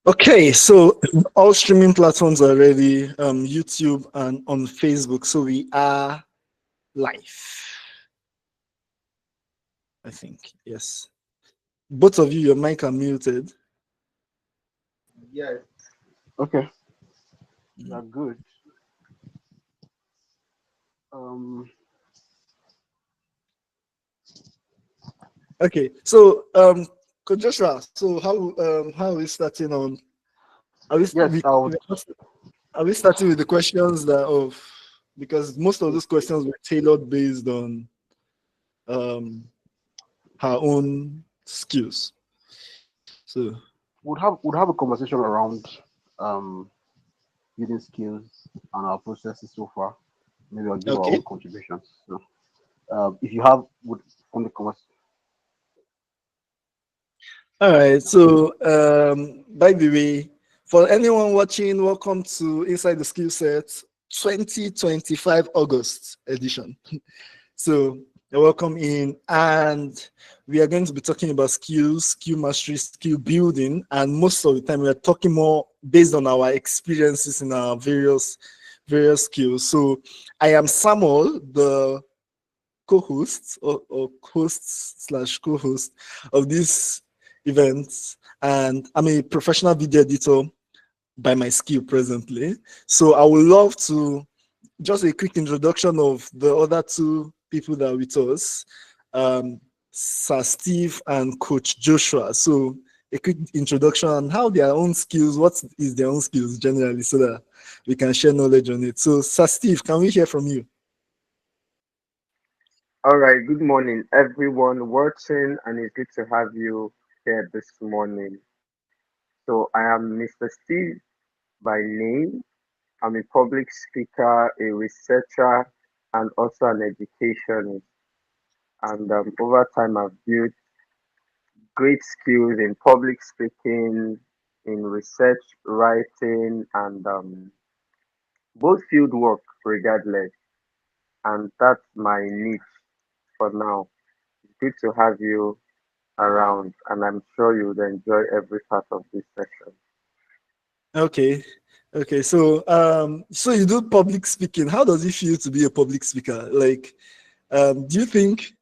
Okay, so all streaming platforms are ready, YouTube and on Facebook. So we are live, I think. Yes. Both of you, your mic are muted. Yes. Okay, Mm. you're good. Um, Okay, so Coach Joshua, so how are we starting on? Are we, yes, I would. are we starting with the questions that of, because most of those questions were tailored based on um her own skills. So Would have a conversation around um building skills and our processes so far. Maybe I'll give our okay. own contributions. So, if you have, would from the conversation. All right. So, by the way, for anyone watching, welcome to Inside the Skill Set 2025 August edition. So, you're welcome in, and we are going to be talking about skills, skill mastery, skill building, and most of the time we are talking more based on our experiences in our various skills. So, I am Samuel, the co-host or host slash co-host of this event, and I'm a professional video editor by my skill presently. So I would love to just a quick introduction of the other two people that are with us, um, Sir Steve and Coach Joshua. So a quick introduction on how their own skills, what is their own skills generally, so that we can share knowledge on it. So Sir Steve, can we hear from you? All right, good morning, everyone watching, and it's good to have you here this morning. So, I am Mr. Steve by name. I'm a public speaker, a researcher, and also an educationist. And over time, I've built great skills in public speaking, in research writing, and both field work, regardless. And that's my niche for now. It's good to have you around, and I'm sure you would enjoy every part of this session. Okay. Okay. So so you do public speaking. How does it feel to be a public speaker? Like, do you think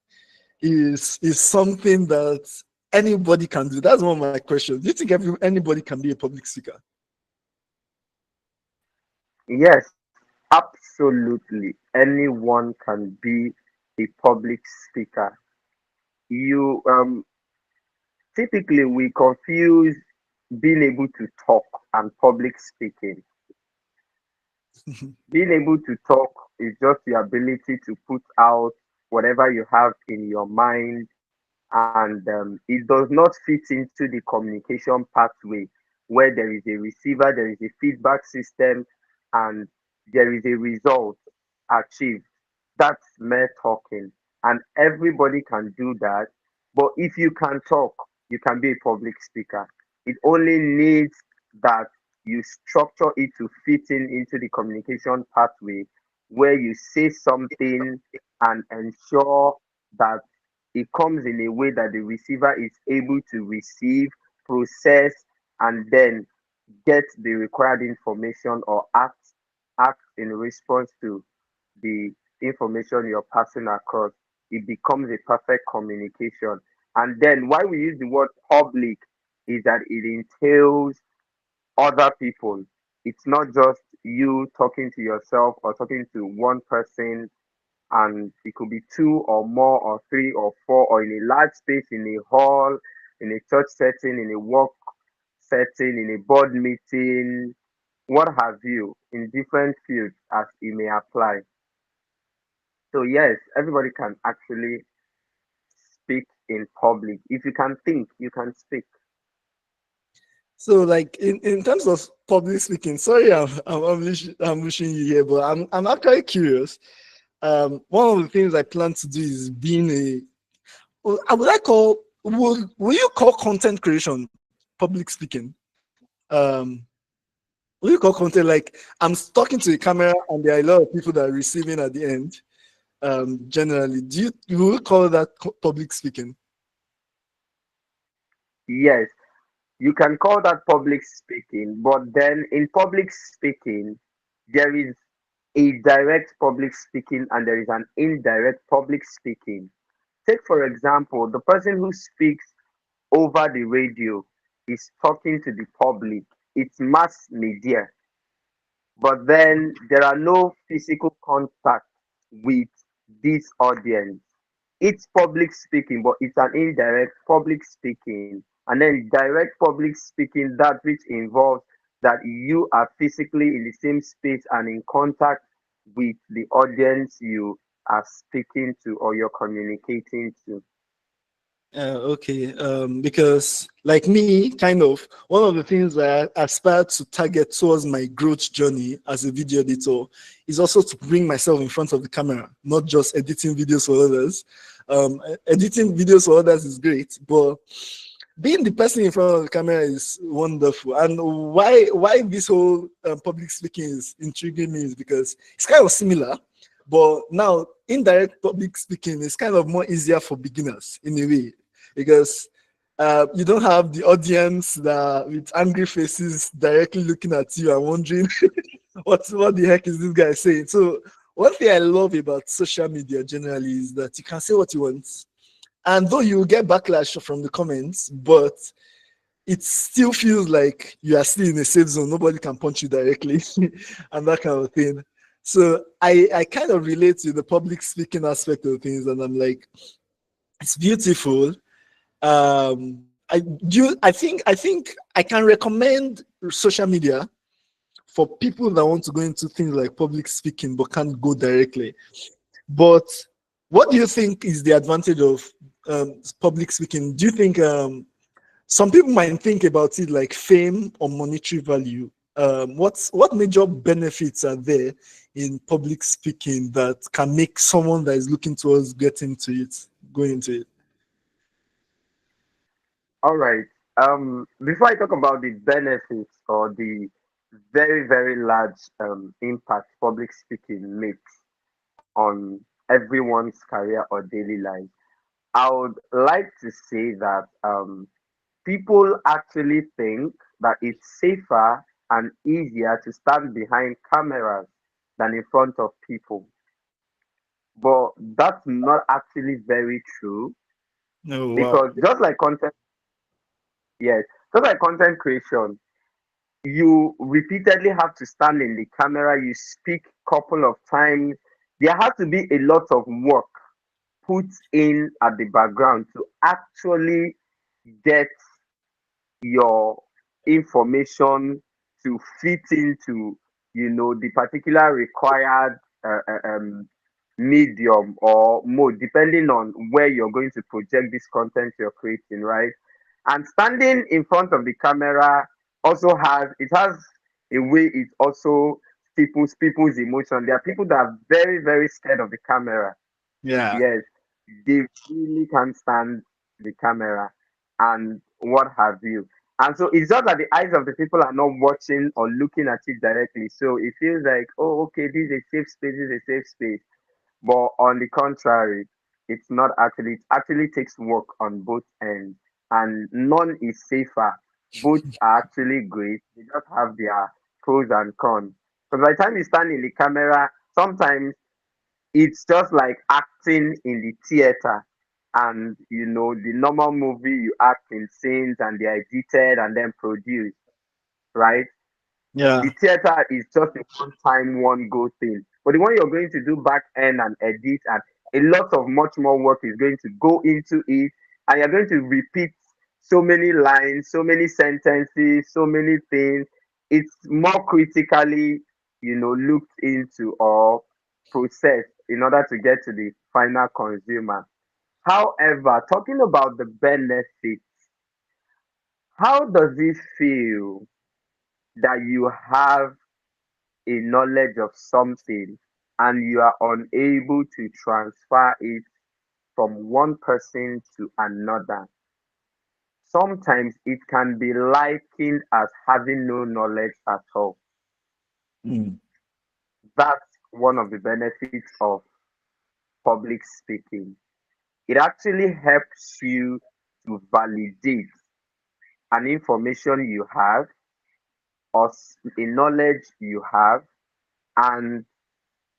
is something that anybody can do? That's one of my questions. Do you think anybody can be a public speaker? Yes, absolutely. Anyone can be a public speaker. You typically we confuse being able to talk and public speaking. Being able to talk is just the ability to put out whatever you have in your mind, and it does not fit into the communication pathway where there is a receiver, there is a feedback system, and there is a result achieved. That's mere talking, and everybody can do that. But if you can talk, you can be a public speaker. It only needs that you structure it to fit in into the communication pathway where you say something and ensure that it comes in a way that the receiver is able to receive, process, and then get the required information or act in response to the information you're passing across. It becomes a perfect communication. And then why we use the word public is that it entails other people. It's not just you talking to yourself or talking to one person, and it could be two or more or three or four, or in a large space, in a hall, in a church setting, in a work setting, in a board meeting, what have you, in different fields as it may apply. So yes, everybody can actually speak in public. If you can think, you can speak. So, like in terms of public speaking, sorry, I'm wishing you here, but I'm actually curious. One of the things I plan to do is being a well, I would I call will you call content creation public speaking? Um, will you call content like I'm talking to a camera and there are a lot of people that are receiving at the end? Generally, will you call that public speaking? Yes, You can call that public speaking, but then in public speaking, there is a direct public speaking and there is an indirect public speaking. Take, for example, the person who speaks over the radio is talking to the public. It's mass media, but then there are no physical contact with this audience. It's public speaking, but it's an indirect public speaking. And then direct public speaking, that which involves that you are physically in the same space and in contact with the audience you are speaking to or you're communicating to. Okay, because like me, kind of, one of the things that I aspire to target towards my growth journey as a video editor is also to bring myself in front of the camera, not just editing videos for others. Editing videos for others is great, but being the person in front of the camera is wonderful. And why this whole public speaking is intriguing me is because it's kind of similar, but now indirect public speaking is kind of more easier for beginners in a way, because you don't have the audience that with angry faces directly looking at you and wondering what the heck is this guy saying. So one thing I love about social media generally is that you can say what you want, and though you will get backlash from the comments, but it still feels like you are still in a safe zone. Nobody can punch you directly and that kind of thing. So I kind of relate to the public speaking aspect of things, and I'm like, it's beautiful. I think I can recommend social media for people that want to go into things like public speaking but can't go directly. But what do you think is the advantage of public speaking? Do you think some people might think about it like fame or monetary value? What major benefits are there in public speaking that can make someone that is looking towards getting into it, go into it? All right. Before I talk about the benefits or the very, very large impact public speaking makes on everyone's career or daily life, I would like to say that people actually think that it's safer and easier to stand behind cameras than in front of people. But that's not actually very true Oh wow. because just like content, yes, just like content creation, you repeatedly have to stand in the camera, you speak couple of times. There has to be a lot of work put in at the background to actually get your information to fit into the particular required medium or mode depending on where you're going to project this content you're creating, right? And standing in front of the camera also has a way it also people's emotion. There are people that are very, very scared of the camera. Yeah. Yes, they really can't stand the camera and what have you. And so it's just that the eyes of the people are not watching or looking at it directly. So it feels like, oh, okay, this is a safe space, this is a safe space. But on the contrary, it's not actually, it actually takes work on both ends. And none is safer. Both are actually great. They just have their pros and cons. Because by the time you stand in the camera, sometimes it's just like acting in the theater, and the normal movie you act in scenes and they're edited and then produced, right? The Yeah. theater is just a one time one go thing, but the one you're going to do back end and edit, and a lot of much more work is going to go into it, and you're going to repeat so many lines, so many sentences, so many things. It's more critically looked into or processed in order to get to the final consumer. However, talking about the benefits, how does it feel that you have a knowledge of something and you are unable to transfer it from one person to another? Sometimes it can be likened as having no knowledge at all. Mm. That's one of the benefits of public speaking. It actually helps you to validate an information you have or a knowledge you have, and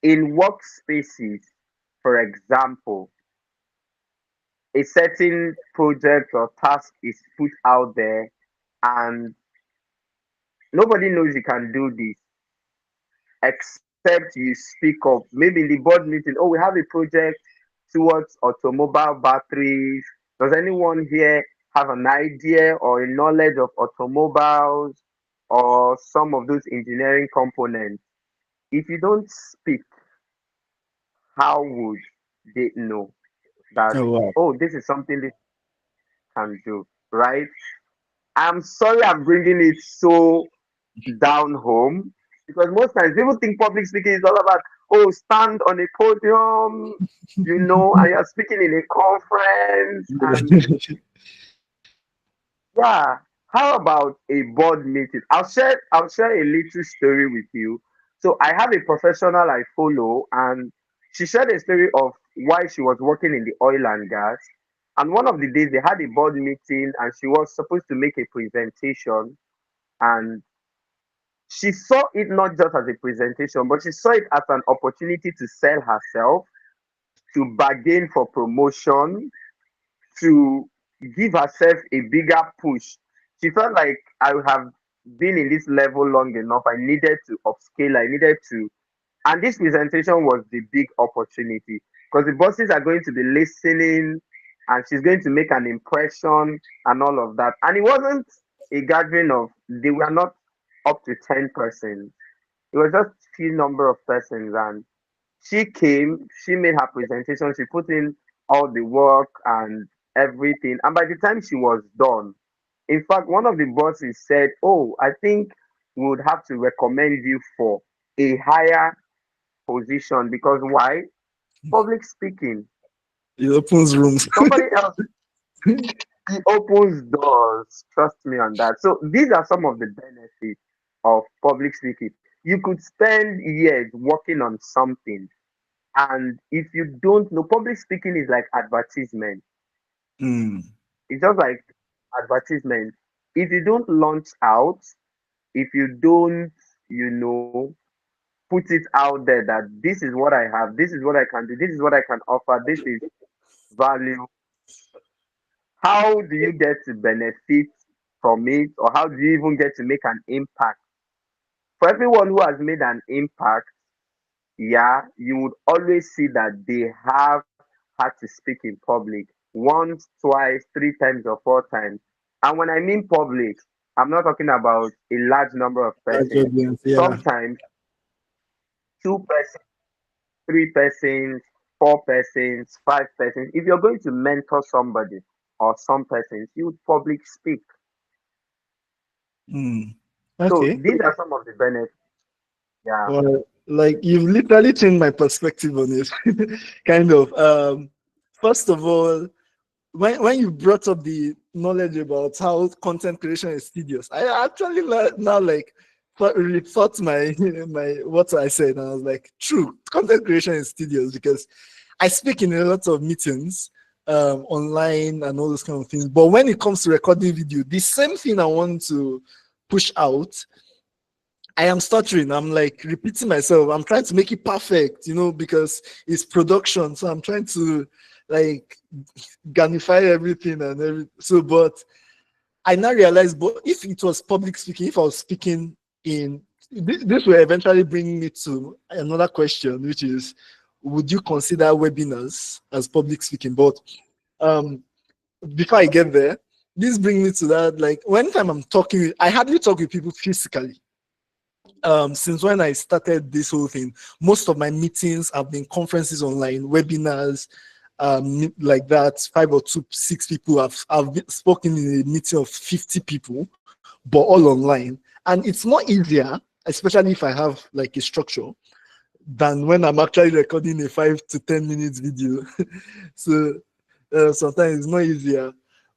in workspaces, for example, a certain project or task is put out there and nobody knows you can do this except you speak up. Maybe in the board meeting, oh, we have a project towards automobile batteries. Does anyone here have an idea or a knowledge of automobiles or some of those engineering components? If you don't speak, how would they know that, Oh wow. oh, this is something they can do, right? I'm sorry I'm bringing it so down home because most times people think public speaking is all about, oh, stand on a podium, and you're speaking in a conference. And yeah, how about a board meeting? I'll share a little story with you. So I have a professional I follow, and she shared a story of why she was working in the oil and gas. And one of the days they had a board meeting, and she was supposed to make a presentation. And she saw it not just as a presentation, but she saw it as an opportunity to sell herself, to bargain for promotion, to give herself a bigger push. She felt like I have been in this level long enough. I needed to upscale. I needed to, and this presentation was the big opportunity because the bosses are going to be listening, and she's going to make an impression and all of that. And it wasn't a gathering of, they were not up to 10 persons. It was just few number of persons, and she came, she made her presentation, she put in all the work and everything. And by the time she was done, in fact, one of the bosses said, oh, I think we would have to recommend you for a higher position because why? Public speaking. It opens rooms. Somebody else, he opens doors. Trust me on that. So these are some of the benefits of public speaking. You could spend years working on something, and if you don't know, public speaking is like advertisement. Mm. It's just like advertisement. If you don't launch out, if you don't, you know, put it out there that this is what I have, this is what I can do, this is what I can offer, this is value, how do you get to benefit from it, or how do you even get to make an impact? For everyone who has made an impact, yeah, you would always see that they have had to speak in public once, twice, three times, or four times. And when I mean public, I'm not talking about a large number of Large persons. audience, yeah. Sometimes two persons, three persons, four persons, five persons. If you're going to mentor somebody or some persons, you would public speak. Mm. So Okay. these are some of the benefits. Yeah. Well, like you've literally changed my perspective on it. Kind of. First of all, when you brought up the knowledge about how content creation is tedious, I actually now like rethought my my what I said, and I was like, true, content creation is tedious because I speak in a lot of meetings online and all those kind of things. But when it comes to recording video, the same thing I want to push out, I am stuttering. I'm like repeating myself. I'm trying to make it perfect, because it's production. So I'm trying to like gamify everything and everything. So, but I now realize, but if it was public speaking, if I was speaking in this will eventually bring me to another question, which is, would you consider webinars as public speaking? But um, before I get there, this brings me to that. Like, when time I'm talking, I hardly talk with people physically. Since when I started this whole thing, most of my meetings have been conferences online, webinars, like that. 5 or 6 people have spoken in a meeting of 50 people, but all online. And it's more easier, especially if I have like a structure, than when I'm actually recording a 5 to 10 minutes video. So sometimes it's not easier.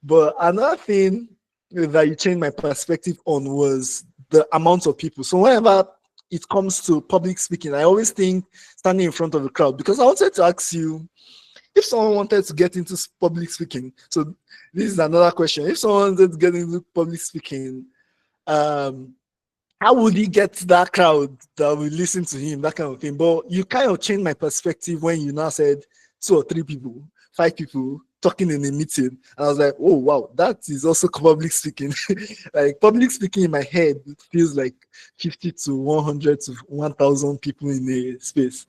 But another thing that you changed my perspective on was the amount of people. So whenever it comes to public speaking, I always think standing in front of a crowd, because I wanted to ask you if someone wanted to get into public speaking, so this is another question. If someone wanted to get into public speaking, um, how would he get that crowd that will listen to him, that kind of thing? But you kind of changed my perspective when you now said 2 or 3 people, 5 people talking in a meeting. And I was like, oh, wow, that is also public speaking. Like public speaking in my head feels like 50 to 100 to 1,000 people in a space.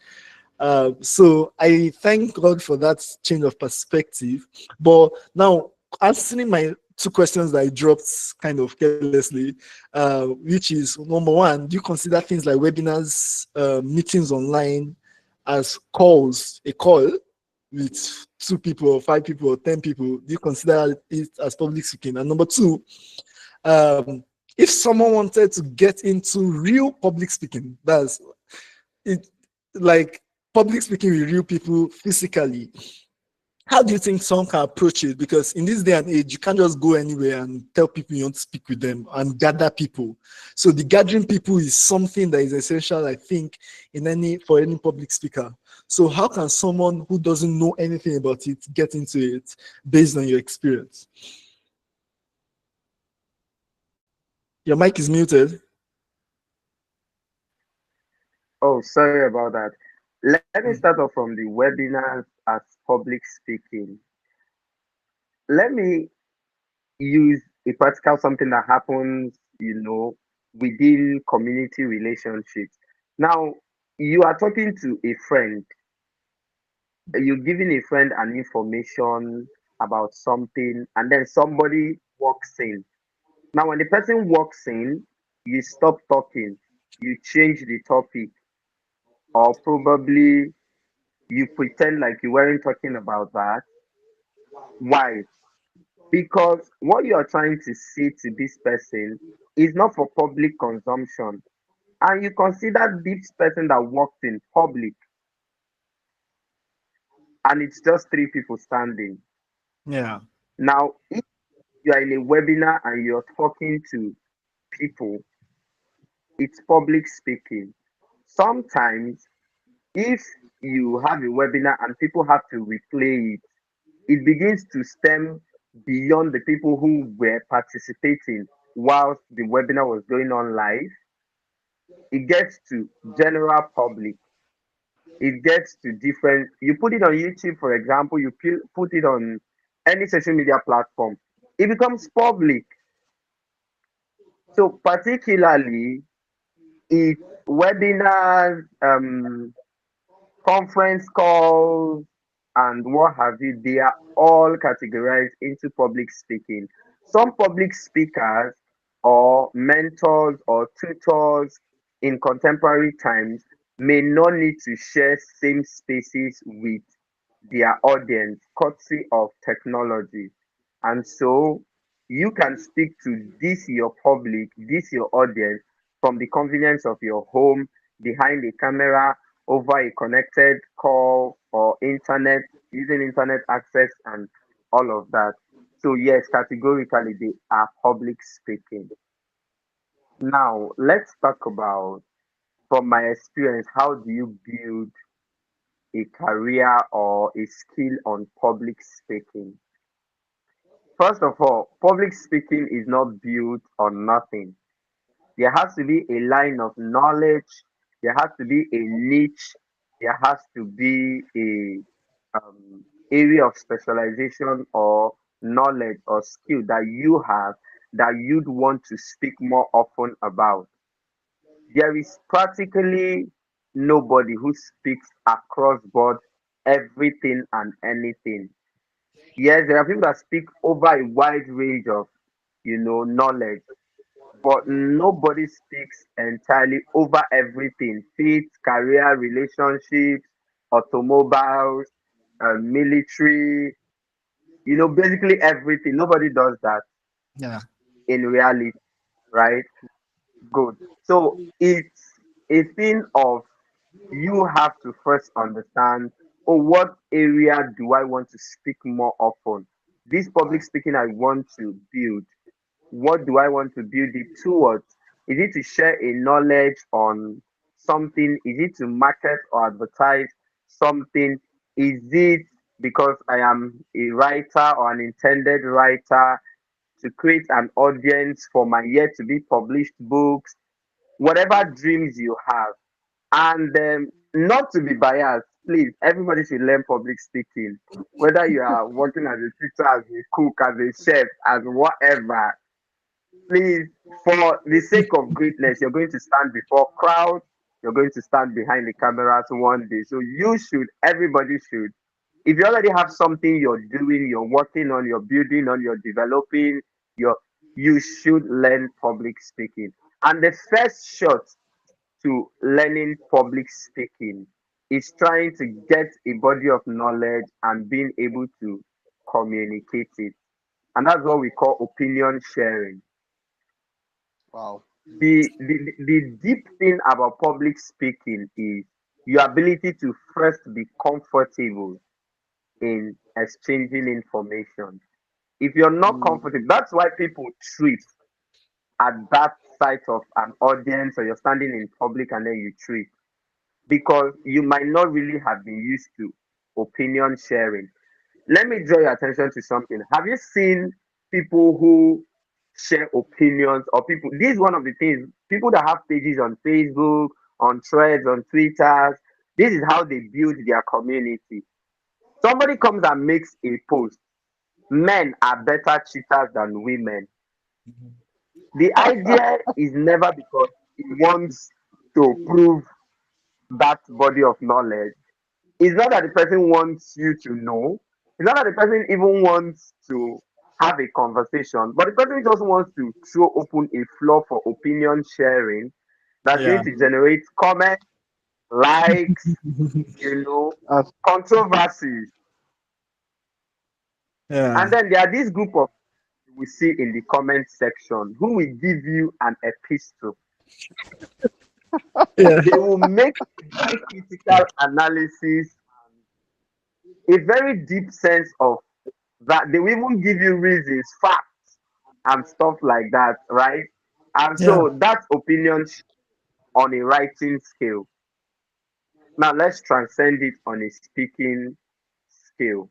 So I thank God for that change of perspective. But now, answering my 2 questions that I dropped kind of carelessly, which is number one, do you consider things like webinars, meetings online as calls, a call with 2 people or 5 people or 10 people? Do you consider it as public speaking? And number two, um, if someone wanted to get into real public speaking, that's it, like public speaking with real people physically, how do you think someone can approach it? Because in this day and age, you can't just go anywhere and tell people you want to speak with them and gather people. So the gathering people is something that is essential, I think, for any public speaker. So how can someone who doesn't know anything about it get into it based on your experience? Your mic is muted. Oh, sorry about that. Let me start off from the webinars as public speaking. Let me use a practical something that happens, within community relationships. Now, you are talking to a friend, you're giving a friend an information about something, and then somebody walks in. Now, when the person walks in, you stop talking, you change the topic, or probably you pretend like you weren't talking about that. Why? Because what you are trying to say to this person is not for public consumption. And you consider this person that walked in public and it's just 3 people standing. Yeah. Now, if you are in a webinar and you're talking to people, it's public speaking. Sometimes, if you have a webinar and people have to replay it, it begins to stem beyond the people who were participating whilst the webinar was going on live. It gets to general public. It gets to different. You put it on YouTube, for example. You put it on any social media platform. It becomes public. So particularly if webinars, conference calls, and what have you, they are all categorized into public speaking. Some public speakers or mentors or tutors in contemporary times may not need to share same spaces with their audience, courtesy of technology. And so you can speak to this your public, this your audience from the convenience of your home, behind a camera, over a connected call or internet, using internet access and all of that. So yes, categorically they are public speaking. Now let's talk about, from my experience, how do you build a career or a skill on public speaking? First of all, public speaking is not built on nothing. There has to be a line of knowledge, there has to be a niche, there has to be a area of specialization or knowledge or skill that you have that you'd want to speak more often about. There is practically nobody who speaks across board everything and anything. Yes, there are people that speak over a wide range of, knowledge, but nobody speaks entirely over everything. Faith, career, relationships, automobiles, military, basically everything. Nobody does that Yeah. in reality, right? Good. So it's a thing of, you have to first understand, oh, what area do I want to speak more often? This public speaking I want to build, what do I want to build it towards? Is it to share a knowledge on something? Is it to market or advertise something? Is it because I am a writer or an intended writer to create an audience for my yet to be published books, whatever dreams you have. And not to be biased, please, everybody should learn public speaking. Whether you are working as a teacher, as a cook, as a chef, as whatever, please, for the sake of greatness, you're going to stand before crowds, you're going to stand behind the cameras one day. So you should, everybody should. If you already have something you're doing, you're working on, you're building on, you're developing, you're, you should learn public speaking. And the first shot to learning public speaking is trying to get a body of knowledge and being able to communicate it. And that's what we call opinion sharing. Wow. The deep thing about public speaking is your ability to first be comfortable in exchanging information. If you're not Mm, comfortable, that's why people trip at that sight of an audience, or you're standing in public and then you trip, because you might not really have been used to opinion sharing. Let me draw your attention to something. Have you seen people who share opinions, or people? This is one of the things. People that have pages on Facebook, on threads, on Twitter. This is how they build their community. Somebody comes and makes a post. Men are better cheaters than women. The idea is never because he wants to prove that body of knowledge. It's not that the person wants you to know. It's not that the person even wants to have a conversation, but the person just wants to throw open a floor for opinion sharing that's Yeah. going to generate comments, likes, you know, that's controversies. Yeah. And then there are this group of we see in the comment section who will give you an epistle. Yeah. They will make a very critical analysis, a very deep sense of that. They will even give you reasons, facts, and stuff like that, right? And Yeah. so that's opinion on a writing scale. Now let's transcend it on a speaking scale.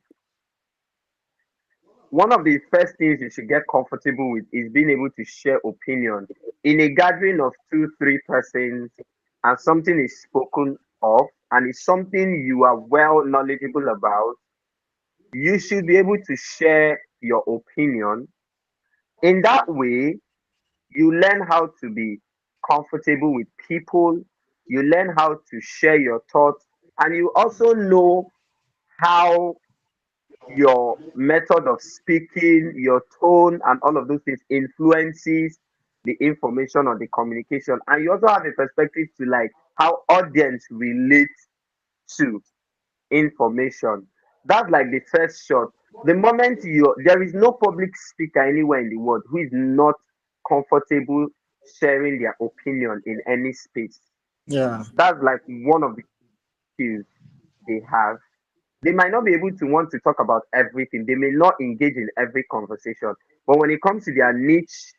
One of the first things you should get comfortable with is being able to share opinion in a gathering of two, three persons, and something is spoken of and it's something you are well knowledgeable about. You should be able to share your opinion. In that way, you learn how to be comfortable with people, you learn how to share your thoughts, and you also know how your method of speaking, your tone, and all of those things influences the information or the communication. And you also have a perspective to like how audience relate to information. That's like the first shot. The moment you there is no public speaker anywhere in the world who is not comfortable sharing their opinion in any space. Yeah. That's like one of the skills they have. They might not be able to want to talk about everything. They may not engage in every conversation. But when it comes to their niche,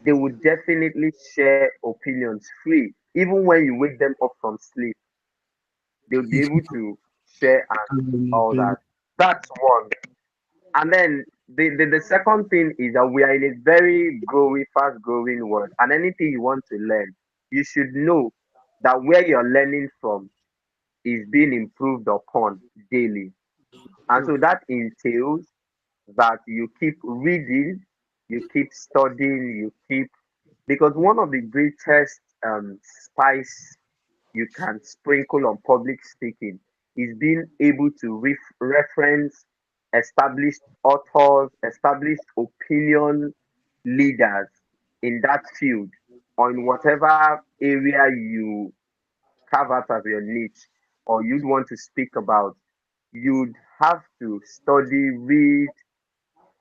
they would definitely share opinions free. Even when you wake them up from sleep, they'll be able to share and all that. That's one. And then the second thing is that we are in a very growing, fast growing world. And anything you want to learn, you should know that where you're learning from is being improved upon daily. And true. so that entails that you keep reading, you keep studying, you keep, because one of the greatest spice you can sprinkle on public speaking is being able to reference established authors, established opinion leaders in that field or in whatever area you carve out as your niche or you'd want to speak about. You'd have to study, read,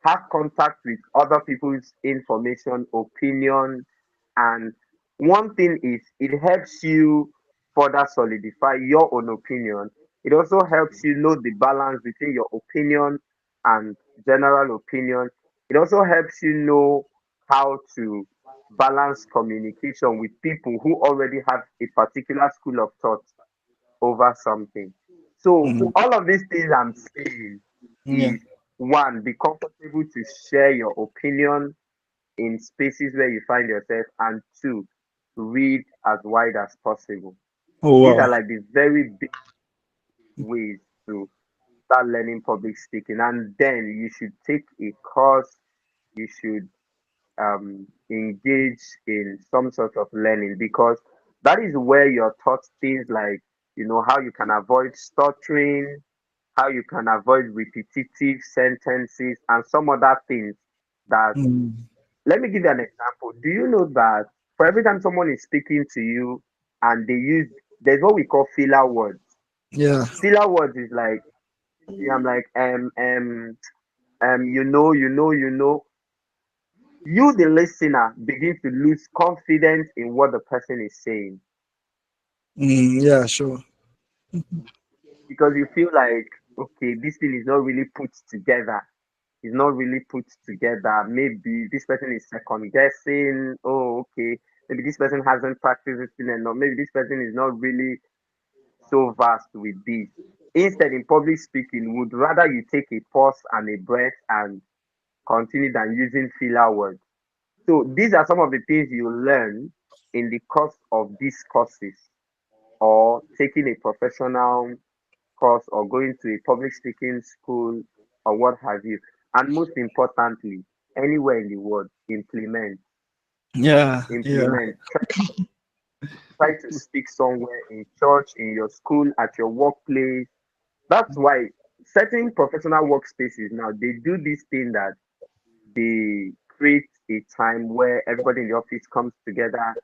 have contact with other people's information, opinion, and one thing is it helps you further solidify your own opinion. It also helps you know the balance between your opinion and general opinion. It also helps you know how to balance communication with people who already have a particular school of thought over something. So Mm. all of these things I'm saying Yeah. is, one, be comfortable to share your opinion in spaces where you find yourself, and two, read as wide as possible. Oh These are wow. like the very big ways to start learning public speaking. And then you should take a course, you should engage in some sort of learning, because that is where you're taught things like, how you can avoid stuttering, how you can avoid repetitive sentences, and some other things that, Mm. let me give you an example. Do you know that for every time someone is speaking to you and there's what we call filler words. Yeah. Filler words is like, I'm like, you, the listener, begin to lose confidence in what the person is saying, Mm. Yeah. Sure. because you feel like, okay, this thing is not really put together. It's not really put together. Maybe this person is second guessing. Oh, okay. Maybe this person hasn't practiced this thing enough. Maybe this person is not really so vast with this. Instead, in public speaking, would rather you take a pause and a breath and continue than using filler words. So these are some of the things you learn in the course of these courses, or taking a professional course, or going to a public speaking school, or what have you. And most importantly, anywhere in the world, implement. Yeah. Yeah. Implement. Try to speak somewhere, in church, in your school, at your workplace. That's why certain professional workspaces now, they do this thing that they create a time where everybody in the office comes together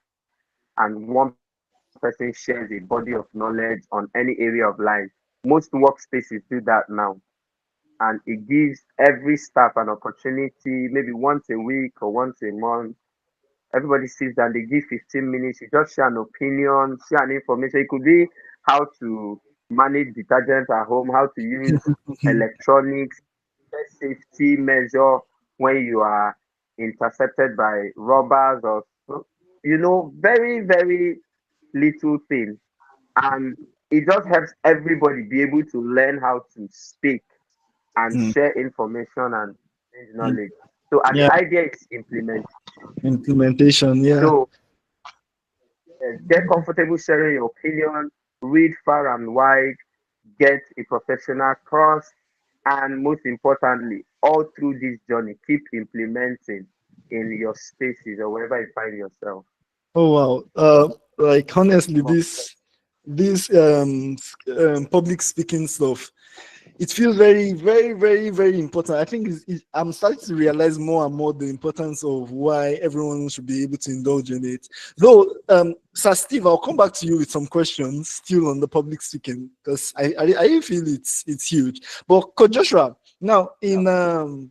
and one person shares a body of knowledge on any area of life. Most workspaces do that now. And it gives every staff an opportunity, maybe once a week or once a month. Everybody sits down, they give 15 minutes, you just share an opinion, share an information. It could be how to manage detergent at home, how to use electronics, best safety measure when you are intercepted by robbers, or very, very little things. And it just helps everybody be able to learn how to speak and Mm. share information and exchange Mm. knowledge. So, and Yeah. the idea is implement. Implementation. Yeah. So, get comfortable sharing your opinion, read far and wide, get a professional course, and most importantly, all through this journey, keep implementing in your spaces or wherever you find yourself. Oh wow. Like honestly, Well, this public speaking stuff, it feels very, very, very, very important. I think I'm starting to realize more and more the importance of why everyone should be able to indulge in it. Though, Sir Steve, I'll come back to you with some questions still on the public speaking, because I feel it's huge. But Coach Joshua, now yeah. in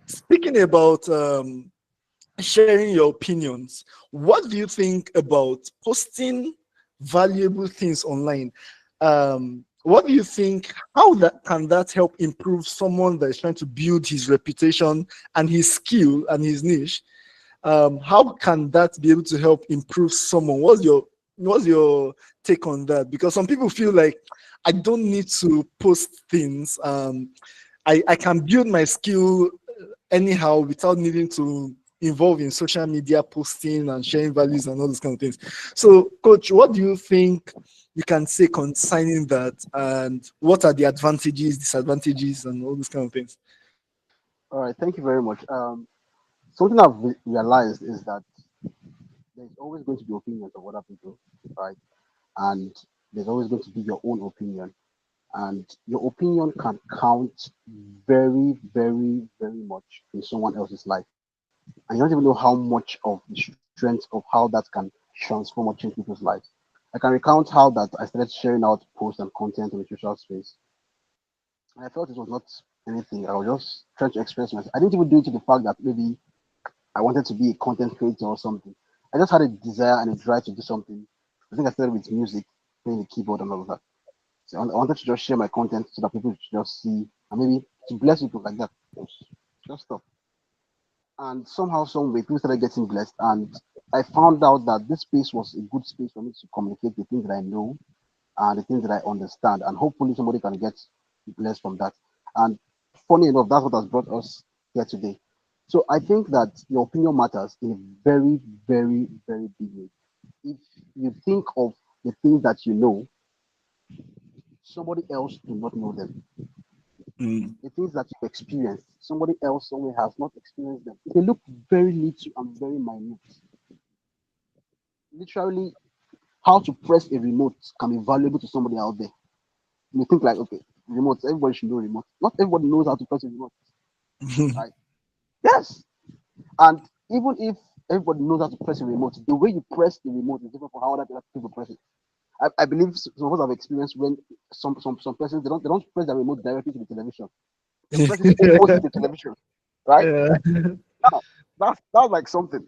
speaking about sharing your opinions, what do you think about posting valuable things online? What do you think? How that can that help improve someone that is trying to build his reputation and his skill and his niche? How can that be able to help improve someone? What's your take on that? Because some people feel like I don't need to post things. I can build my skill anyhow without needing to involve in social media posting and sharing values and all those kind of things. So, Coach, what do you think you can say concerning that, and what are the advantages, disadvantages, and all those kind of things? All right. Thank you very much. Something I've realized is that there's always going to be opinions of other people, right? And there's always going to be your own opinion. And your opinion can count very, very, very much in someone else's life. And you don't even know how much of the strength of how that can transform or change people's lives. I can recount how that I started sharing out posts and content on the social space. And I felt it was not anything. I was just trying to express myself. I didn't even do it to the fact that maybe I wanted to be a content creator or something. I just had a desire and a drive to do something. I think I started with music, playing the keyboard and all of that. So I wanted to just share my content so that people should just see and maybe to bless people like that. Just stuff. And somehow, some way, people started getting blessed. And I found out that this space was a good space for me to communicate the things that I know and the things that I understand, and hopefully somebody can get blessed from that. And funny enough, that's what has brought us here today. So I think that your opinion matters in a very, very, very big way. If you think of the things that you know, somebody else do not know them. Mm. The things that you've experienced, somebody else somewhere has not experienced them. They look very little and very minute. Literally, how to press a remote can be valuable to somebody out there. You think like, okay, remote, everybody should know remote. Not everybody knows how to press a remote, right? Yes. And even if everybody knows how to press a remote, the way you press the remote is different from how other people press it. I believe some of us have experienced when some persons they don't press the remote directly to the television. They press it opposite the television, right? Yeah. Now that's like something.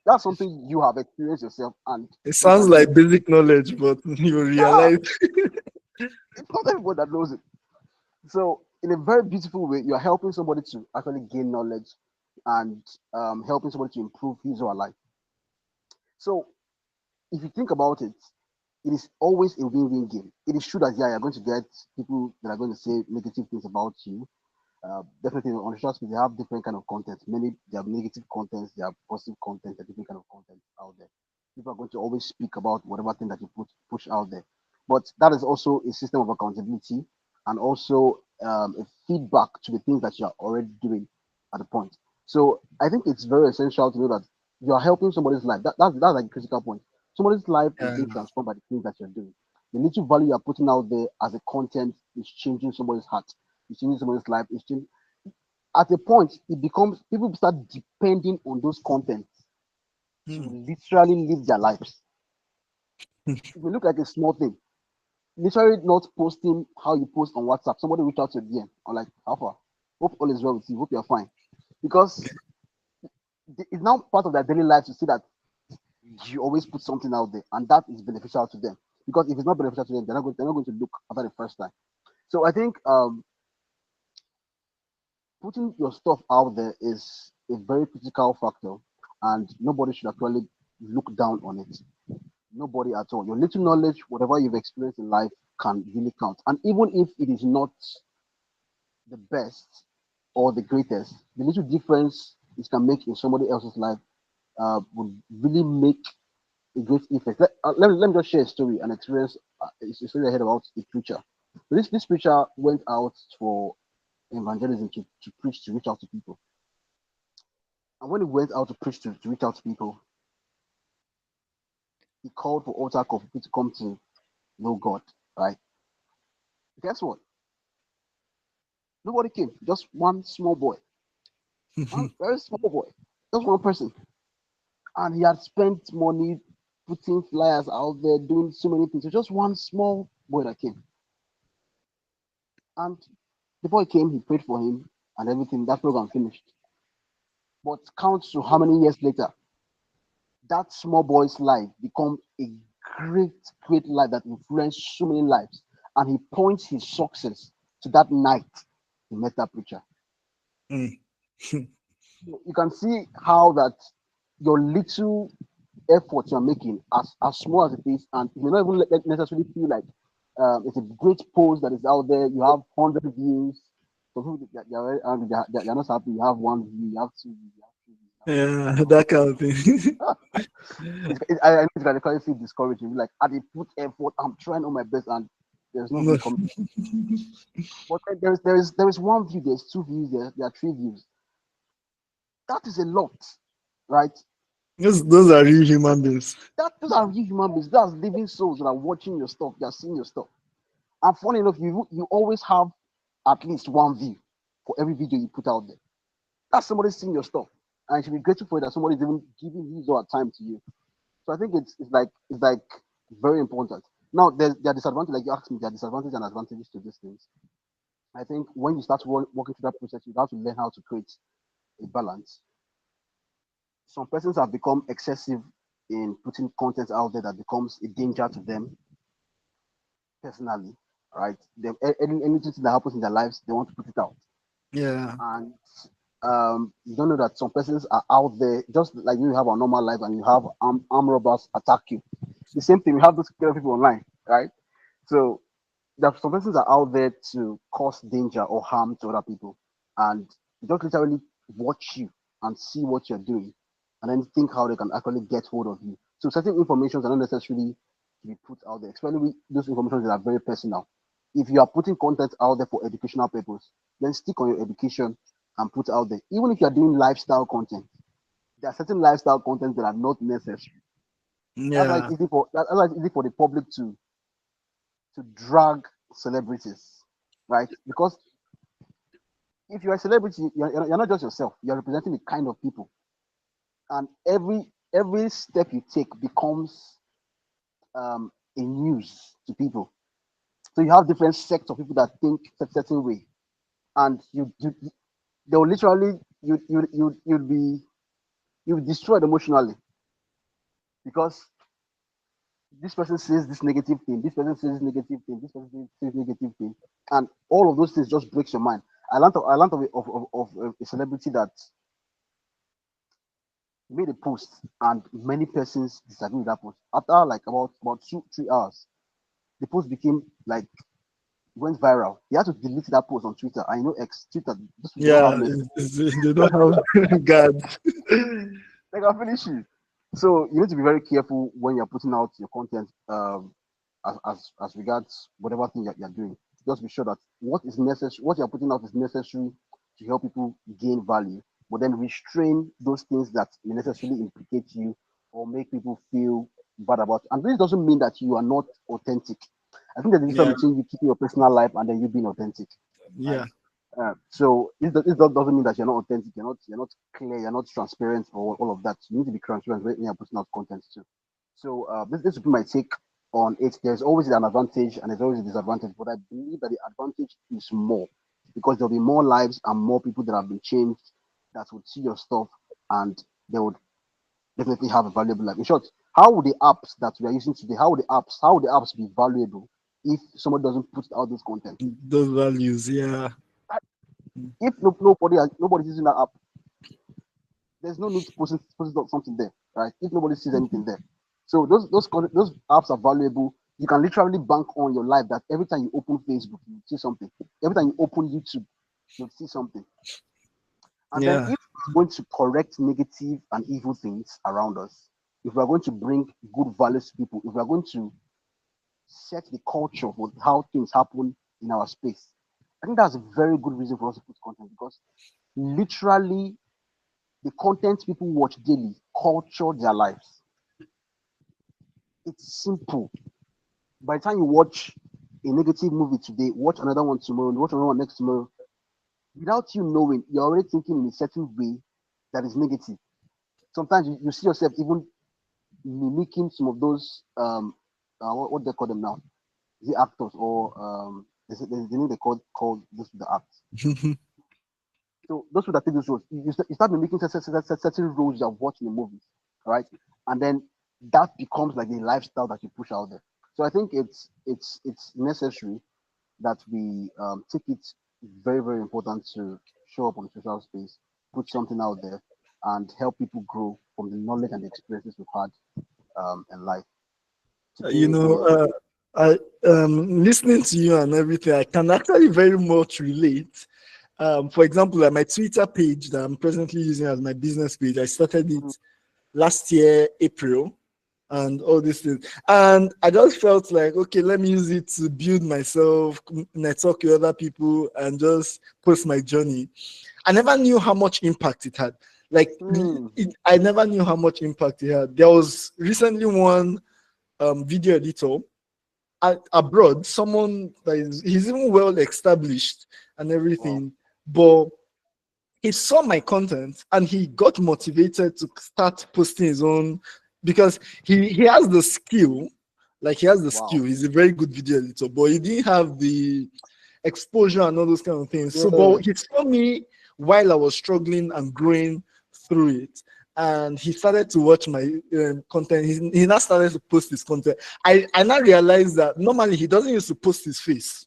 That's something you have experienced yourself, and It you sounds can say, like basic knowledge, but you yeah, realize. it's not everybody that knows it. So, in a very beautiful way, you are helping somebody to actually gain knowledge and helping somebody to improve his or her life. So, if you think about it, it is always a win-win game. It is true that yeah, you're going to get people that are going to say negative things about you. Definitely on social media, they have different kind of content. Many they have negative contents, they have positive content, there are different kind of content out there. People are going to always speak about whatever thing that you push out there. But that is also a system of accountability and also a feedback to the things that you are already doing at the point. So I think it's very essential to know that you are helping somebody's life. That's like a critical point. Somebody's life is Yeah. being transformed by the things that you're doing. The little value you're putting out there as a content is changing somebody's heart. It's changing somebody's life. It's changing. At a point, it becomes people start depending on those contents to Hmm. literally live their lives. It may look like a small thing. Literally not posting how you post on WhatsApp. Somebody reach out to you DM or like, how far? Hope all is well with you. Hope you're fine. Because it's now part of their daily life to see that you always put something out there, and that is beneficial to them. Because if it's not beneficial to them, they're not going to look after the first time. So I think putting your stuff out there is a very critical factor, and nobody should actually look down on it. Nobody at all. Your little knowledge, whatever you've experienced in life, can really count. And even if it is not the best or the greatest, the little difference it can make in somebody else's life would really make a great effect. Let me just share a story, an experience. It's a story I heard about a preacher. So this preacher went out for evangelism to preach, to reach out to people. And when he went out to preach, to reach out to people, he called for altar call for people to come to know God, right? Guess what? Nobody came, just one small boy, one very small boy, just one person. And he had spent money putting flyers out there, doing so many things. So just one small boy that came. And the boy came, he prayed for him, and everything. That program finished. But count to how many years later, that small boy's life become a great, great life that influenced so many lives. And he points his success to that night he met that preacher. Mm. You can see how that your little effort you're making, as small as it is, and you may not even necessarily feel like it's a great post that is out there. You have 100 views. For people that they're very angry, they're not happy. You have one view, you have two views, you have three views, you have four views. Yeah, that kind of thing. I know it's gonna feel discouraging. Like I did put effort, I'm trying all my best, and there's no No. view coming. But then there is one view, there's two views, there are three views. That is a lot, right? Those are real human beings. Those are real human beings. That's living souls that are watching your stuff, they are seeing your stuff. And funny enough, you always have at least one view for every video you put out there. That's somebody seeing your stuff, and you should be grateful for it that somebody's even giving his or her time to you. So I think it's like very important. Now there are disadvantages, like you asked me, there are disadvantages and advantages to these things. I think when you start working through that process, you have to learn how to create a balance. Some persons have become excessive in putting content out there that becomes a danger to them personally, right? Anything that happens in their lives, they want to put it out. Yeah. And you don't know that some persons are out there, just like you have a normal life and you have arm robbers attack you. The same thing, we have those kind of people online, right? So there are some persons that are out there to cause danger or harm to other people, and they just literally watch you and see what you're doing, and then think how they can actually get hold of you. So certain informations are not necessarily to be put out there, especially those informations that are very personal. If you are putting content out there for educational purpose, then stick on your education and put out there. Even if you are doing lifestyle content, there are certain lifestyle content that are not necessary. That's why Yeah. it's easy for the public to drag celebrities, right? Because if you're a celebrity, you're not just yourself. You're representing the kind of people, and every step you take becomes a news to people. So you have different sects of people that think a certain way, and they'll literally you'll be destroyed emotionally because this person says this negative thing, this person says this negative thing, this person says negative thing, and all of those things just breaks your mind. I learned of a celebrity that made a post and many persons disagree with that post. After like about 2 3 hours, the post became like went viral. He had to delete that post on Twitter. I know X Twitter, they don't have Yeah. mercy. They don't have God. They can finish you. So you need to be very careful when you're putting out your content, as regards whatever thing you're doing. Just be sure that what is necessary, what you're putting out is necessary to help people gain value, but then restrain those things that may necessarily implicate you or make people feel bad about. And this doesn't mean that you are not authentic. I think there's a Yeah. difference between you keeping your personal life and then you being authentic, right? Yeah. So this doesn't mean that you're not authentic, you're not clear, you're not transparent, or all of that. You need to be transparent when you're putting out content too. So this would be my take on it. There's always an advantage and there's always a disadvantage, but I believe that the advantage is more because there'll be more lives and more people that have been changed that would see your stuff and they would definitely have a valuable life. In short, how would the apps that we are using today, how would the apps be valuable if somebody doesn't put out this content? Those values. Yeah. If nobody's using that app, there's no need to post something there, right? If nobody sees anything there. So those apps are valuable. You can literally bank on your life that every time you open Facebook, you see something. Every time you open YouTube, you'll see something. And then Yeah. if we're going to correct negative and evil things around us, if we're going to bring good values to people, if we're going to set the culture for how things happen in our space, I think that's a very good reason for us to put content because literally the content people watch daily culture their lives. It's simple. By the time you watch a negative movie today, watch another one tomorrow, watch another one next tomorrow, without you knowing, you're already thinking in a certain way that is negative. Sometimes you see yourself even mimicking some of those what they call them now, the actors or there's the name they call those the acts. So those who that take those roles, you start mimicking certain roles you have watched in the movies, right? And then that becomes like the lifestyle that you push out there. So I think it's necessary that we take it very very important to show up on the social space, put something out there, and help people grow from the knowledge and the experiences we've had in life. You Today know, we I listening to you and everything, I can actually very much relate. For example, like my Twitter page that I'm presently using as my business page, I started it last year, April, and all these things. And I just felt like, okay, let me use it to build myself, network with other people, and just post my journey. I never knew how much impact it had. Like, I never knew how much impact it had. There was recently one video editor abroad, someone that he's even well established and wow, everything, but he saw my content and he got motivated to start posting his own because he has the skill, like he has the skill. wow, He's a very good video editor, but he didn't have the exposure and all those kind of things. So, yeah, but he saw me while I was struggling and growing through it. And he started to watch my content. He now started to post his content. I now realized that normally he doesn't used to post his face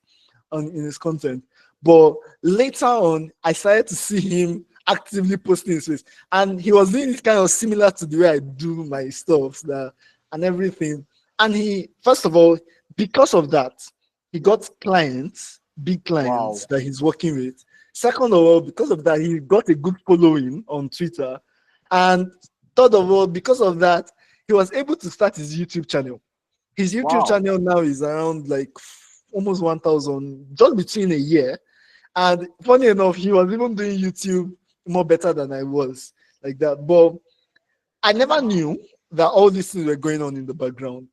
in his content. But later on, I started to see him actively posting his face. And he was doing it kind of similar to the way I do my stuff and everything. And he, first of all, because of that, he got clients, big clients Wow. that he's working with. Second of all, because of that, he got a good following on Twitter. And third of all, because of that, he was able to start his YouTube channel. His YouTube Wow. channel now is around like almost 1,000 just between a year. And funny enough, he was even doing YouTube more better than I was, like that. But I never knew that all these things were going on in the background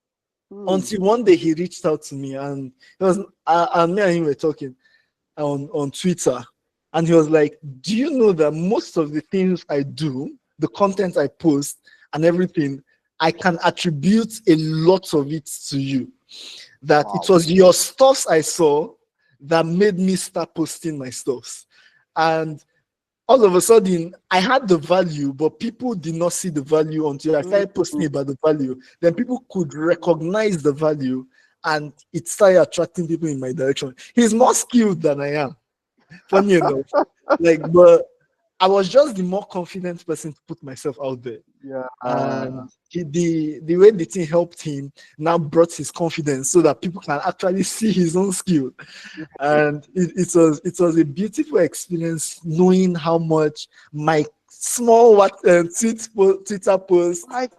until one day he reached out to me, and it was and me and him were talking on Twitter, and he was like, "Do you know that most of the things I do, the content I post, and everything, I can attribute a lot of it to you. That Wow. it was your stuffs I saw that made me start posting my stuffs, and." All of a sudden, I had the value, but people did not see the value until I started posting about the value. Then people could recognize the value, and it started attracting people in my direction. He's more skilled than I am, funny enough. Like, but I was just the more confident person to put myself out there. Yeah. And the way the thing helped him now brought his confidence so that people can actually see his own skill. And it was a beautiful experience knowing how much my small Twitter post Right.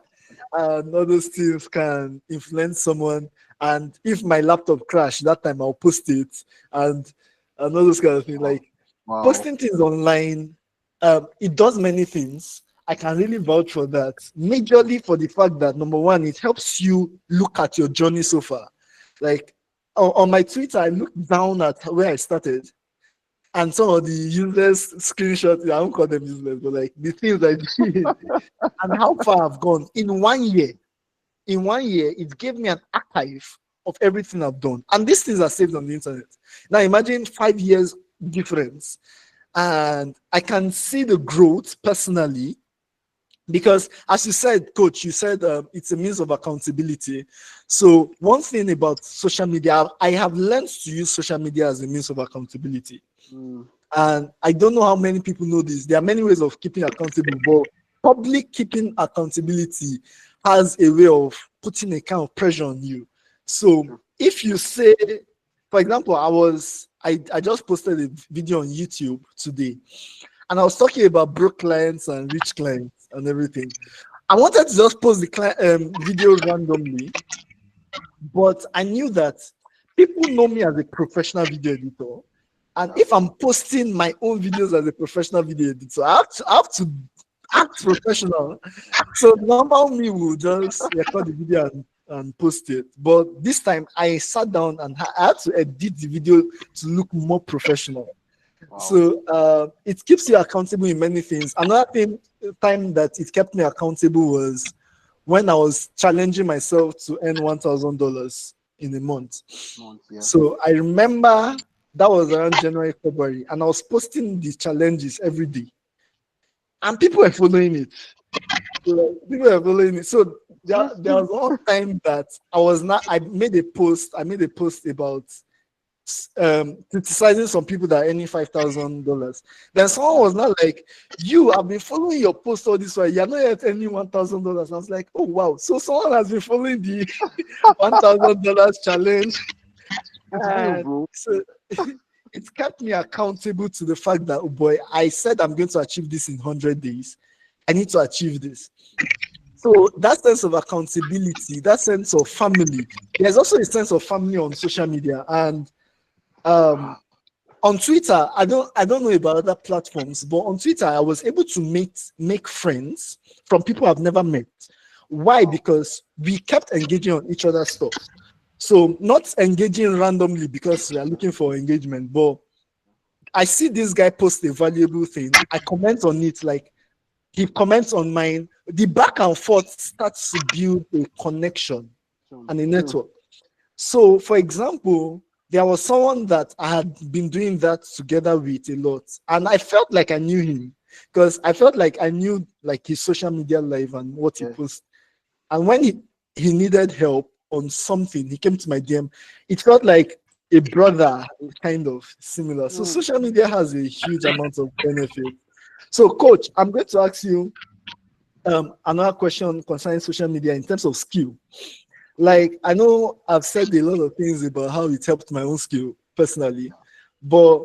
and all those things can influence someone. And if my laptop crashed that time, I'll post it, and all those kind of things. Like Wow. posting things online, it does many things. I can really vouch for that. Majorly for the fact that number one, it helps you look at your journey so far. Like on my Twitter, I looked down at where I started, and some of the useless screenshots, I won't call them useless, but like the things I did and how far I've gone in 1 year. In 1 year, it gave me an archive of everything I've done. And these things are saved on the internet. Now imagine 5 years difference. And I can see the growth personally because, as you said, coach, you said it's a means of accountability. So one thing about social media, I have learned to use social media as a means of accountability. And I don't know how many people know this. There are many ways of keeping accountable, but public keeping accountability has a way of putting a kind of pressure on you. So if you say, for example, I just posted a video on YouTube today, and I was talking about broke clients and rich clients and everything. I wanted to just post the video randomly, but I knew that people know me as a professional video editor. And if I'm posting my own videos as a professional video editor, I have to act professional. So normal me will just record the video and post it. But this time I sat down and I had to edit the video to look more professional. Wow. So it keeps you accountable in many things. Another time that it kept me accountable was when I was challenging myself to earn $1,000 in a month. Yeah. So I remember that was around January, February, and I was posting the challenges every day. And people were following it. So there was one time that I made a post about criticizing some people that are earning $5,000. Then someone was not like, "You have been following your post all this while, you're not yet earning $1,000." I was like, "Oh wow!" So someone has been following the $1,000 challenge. It's real, bro. So it kept me accountable to the fact that, oh boy, I said I'm going to achieve this in 100 days. I need to achieve this. So that sense of accountability, that sense of family, there's also a sense of family on social media. And on Twitter, I don't know about other platforms, but on Twitter, I was able to make friends from people I've never met. Why? Because we kept engaging on each other's stuff. So not engaging randomly because we are looking for engagement, but I see this guy post a valuable thing. I comment on it, like he comments on mine. The back and forth starts to build a connection and a network. So, for example, there was someone that I had been doing that together with a lot, and I felt like I knew him because I felt like I knew like his social media life and what he posts. And when he needed help on something, he came to my DM. It felt like a brother, kind of similar. So social media has a huge amount of benefit. So, coach, I'm going to ask you another question concerning social media in terms of skill. like I know I've said a lot of things about how it helped my own skill personally, but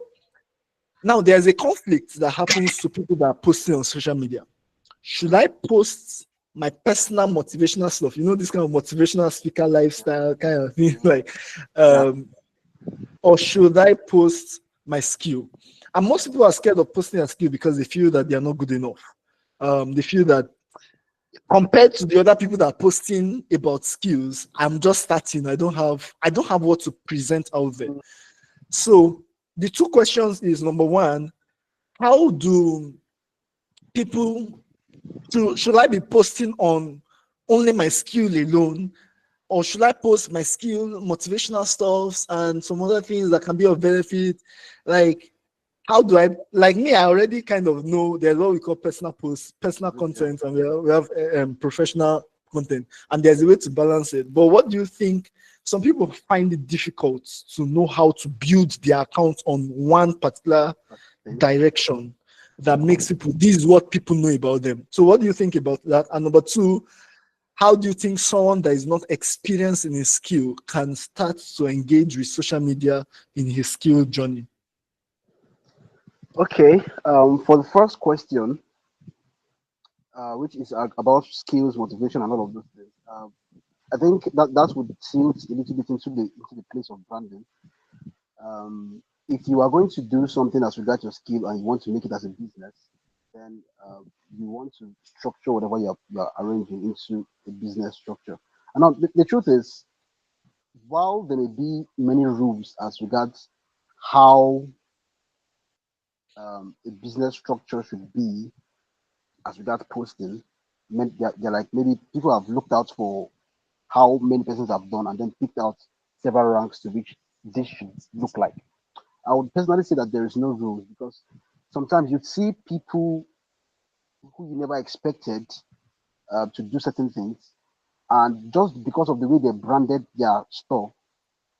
now there's a conflict that happens to people that are posting on social media. Should I post my personal motivational stuff? You know, this kind of motivational speaker lifestyle kind of thing, like, or should I post my skill? And most people are scared of posting a skill because they feel that they are not good enough. They feel that compared to the other people that are posting about skills, I'm just starting. I don't have what to present out there. So the two questions is, number one, how do people, should I be posting on only my skill alone, or should I post my skill, motivational stuffs, and some other things that can be of benefit? Like, how do I, like me, I already kind of know there's what we call personal posts, personal content, and we have professional content, and there's a way to balance it. But what do you think? Some people find it difficult to know how to build their account on one particular direction that makes people, this is what people know about them. So what do you think about that? And number two, how do you think someone that is not experienced in his skill can start to engage with social media in his skill journey? Okay. For the first question, which is about skills, motivation, and all of those things, I think that would tilt a little bit into the place of branding. If you are going to do something as regards your skill and you want to make it as a business, then you want to structure whatever you're arranging into a business structure. And now the truth is, while there may be many rules as regards how a business structure should be as regards posting, they're like maybe people have looked out for how many persons have done and then picked out several ranks to which this should look like. I would personally say that there is no rules because sometimes you'd see people who you never expected to do certain things, and just because of the way they branded their store,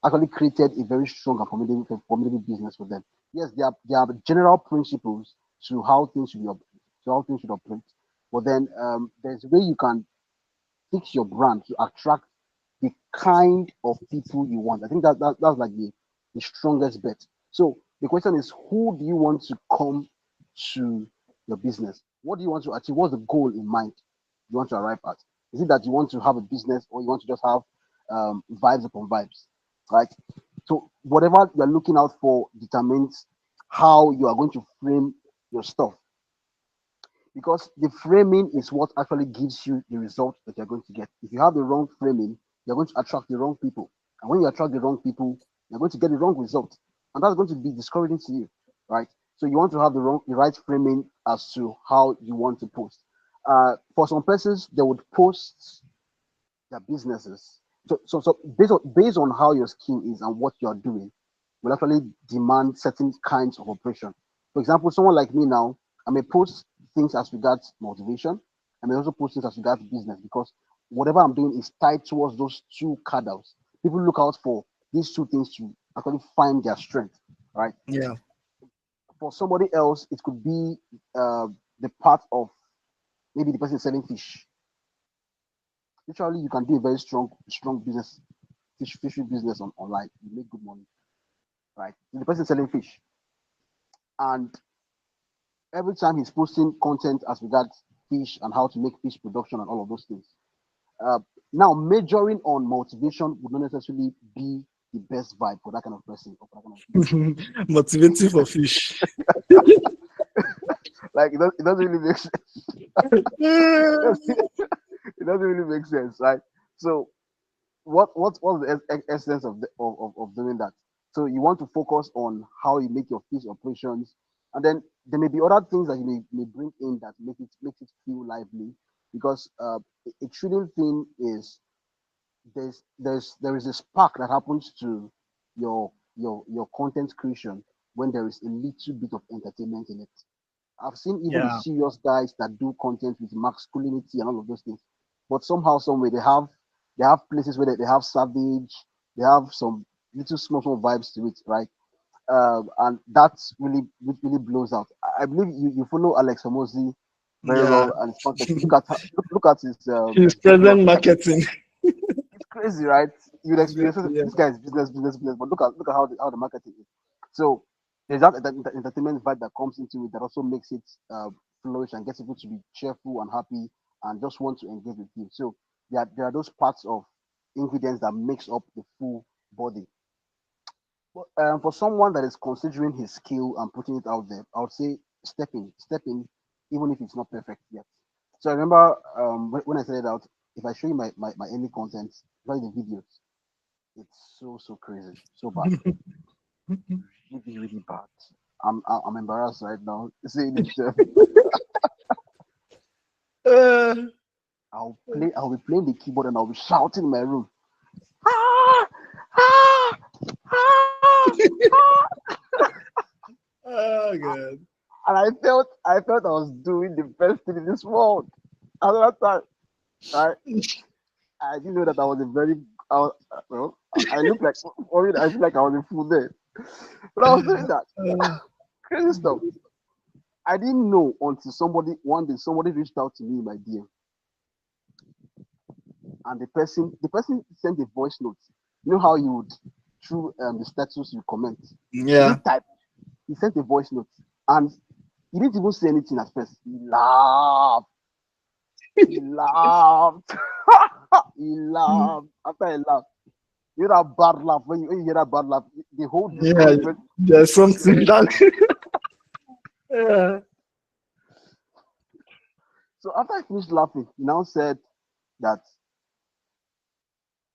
actually created a very strong and formidable business for them. Yes, there are general principles to how things should be to how things should operate, but then there's a way you can fix your brand to attract the kind of people you want. I think that's like the strongest bet. So the question is, who do you want to come to your business? What do you want to achieve? What's the goal in mind you want to arrive at? Is it that you want to have a business or you want to just have vibes upon vibes, right? So whatever you're looking out for determines how you are going to frame your stuff, because the framing is what actually gives you the result that you're going to get. If you have the wrong framing, you're going to attract the wrong people, and when you attract the wrong people, you're going to get the wrong result, and that's going to be discouraging to you, right? So you want to have the right framing as to how you want to post. For some persons, they would post their businesses. So based on how your skill is and what you're doing, will actually demand certain kinds of operation. For example, someone like me now, I may post things as regards motivation. I may also post things as regards business because whatever I'm doing is tied towards those two cardinals. People look out for these two things to actually find their strength, right? Yeah. For somebody else, it could be the part of maybe the person selling fish. Literally, you can do a very strong business, fishery business online. You make good money, right? The person selling fish, and every time he's posting content as regards fish and how to make fish production and all of those things. Uh, Now, majoring on motivation would not necessarily be the best vibe for that kind of person or for that kind of business. Motivating for fish. Like it doesn't really make sense. It doesn't really make sense, right? So what's the essence of doing that? So you want to focus on how you make your fish operations, and then there may be other things that you may bring in that makes it feel lively, because a thrilling thing is there is a spark that happens to your content creation when there is a little bit of entertainment in it. I've seen even the Yeah. serious guys that do content with masculinity and all of those things, but somehow, some way, they have places where they have savage, they have some little small vibes to it, right? And that's really blows out. I believe you follow Alex Homozy very Yeah. well and his content. Look at his His TikTok. present marketing. It's crazy, right? You'd experience Exactly, yeah. this guy's business, but look at how the marketing is. So there's that entertainment vibe that comes into it that also makes it flourish and gets people to be cheerful and happy and just want to engage with you. So there are those parts of ingredients that makes up the full body. But for someone that is considering his skill and putting it out there, I would say step in, even if it's not perfect yet. So I remember when I started out, if I show you my early content, like the videos, it's so crazy, so bad, really bad. I'm embarrassed right now saying it. Uh, I'll be playing the keyboard and I'll be shouting in my room. Ah, ah, ah, ah. oh god. And I felt I was doing the best thing in this world. At that time, right? I didn't know that I was a very well. I look like for it. I feel like I was a fool there, but I was doing that Uh, crazy stuff. I didn't know until somebody reached out to me in my DM, and the person sent a voice note. You know how you would through the status you comment. He yeah. didn't type. He sent a voice note, and he didn't even say anything at first. He laughed. He laughed. He laughed. After he laughed, you hear that bad laugh. When you hear that bad laugh, the whole Yeah. discouragement. There's something that yeah. So after I finished laughing, he now said that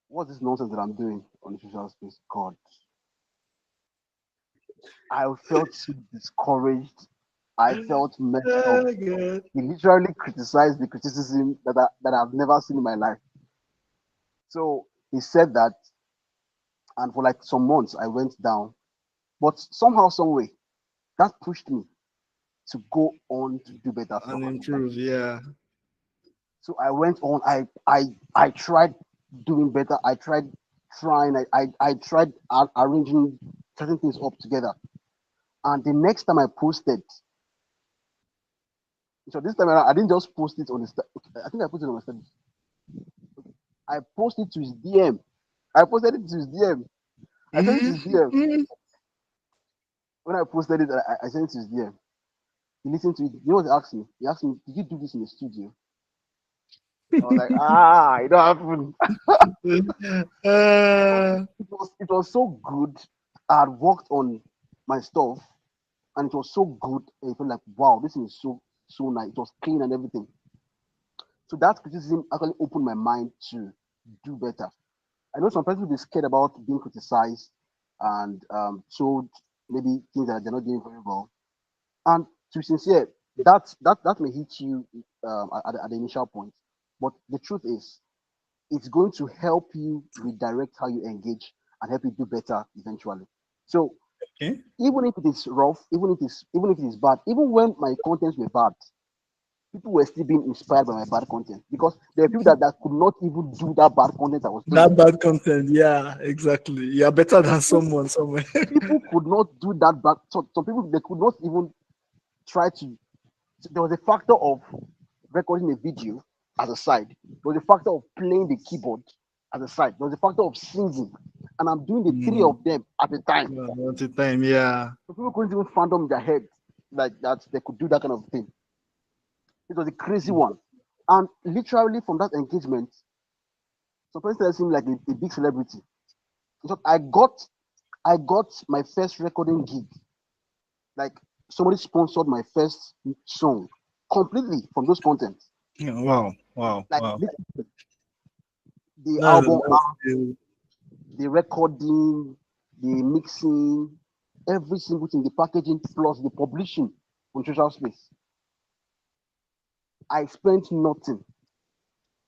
what's this nonsense that I'm doing on the social space? God, I felt so discouraged. I felt messed up. Oh god. He literally criticized the criticism that I've never seen in my life. So he said that, and for like some months I went down. But somehow, some way, that pushed me to go on to do better stuff And at the time. improve, yeah. So I went on. I tried doing better. I tried trying. I tried arranging certain things up together. And the next time I posted, so this time around, I didn't just post it on the. I think I put it on my status. I posted to his DM. I posted it to his DM. I sent it to his DM. Mhm. When I posted it, I sent it to his DM. He listened to it. You know what he asked me? He asked me, "Did you do this in the studio?" I was like, it don't happen. Uh, It was so good. I had worked on my stuff and it was so good. I felt like, wow, this is so nice. It was clean and everything. So that criticism actually opened my mind to do better. I know some people be scared about being criticized and told maybe things that they're not doing very well. And to be sincere, that may hit you at the initial point. But the truth is, it's going to help you redirect how you engage and help you do better eventually. So okay. even if it is rough, even if it is bad, even when my contents were bad, people were still being inspired by my bad content because there are people that could not even do that bad content I was doing. That bad content, yeah, exactly. You're better than People, someone somewhere. people could not do that bad. So some people they could not even try to. So there was a factor of recording a video as a side. There was a factor of playing the keyboard as a side. There was a factor of singing, and I'm doing the three Mm. of them at a time. Yeah, at the time, yeah. So people couldn't even fathom in their head like that they could do that kind of thing. It was a crazy one. And literally from that engagement, some person seemed like a big celebrity. So I got my first recording gig. Like somebody sponsored my first song completely from those contents. Yeah, wow, wow, Like wow. the album That's good. the recording, the mixing, every single thing, the packaging plus the publishing on social space. I spent nothing.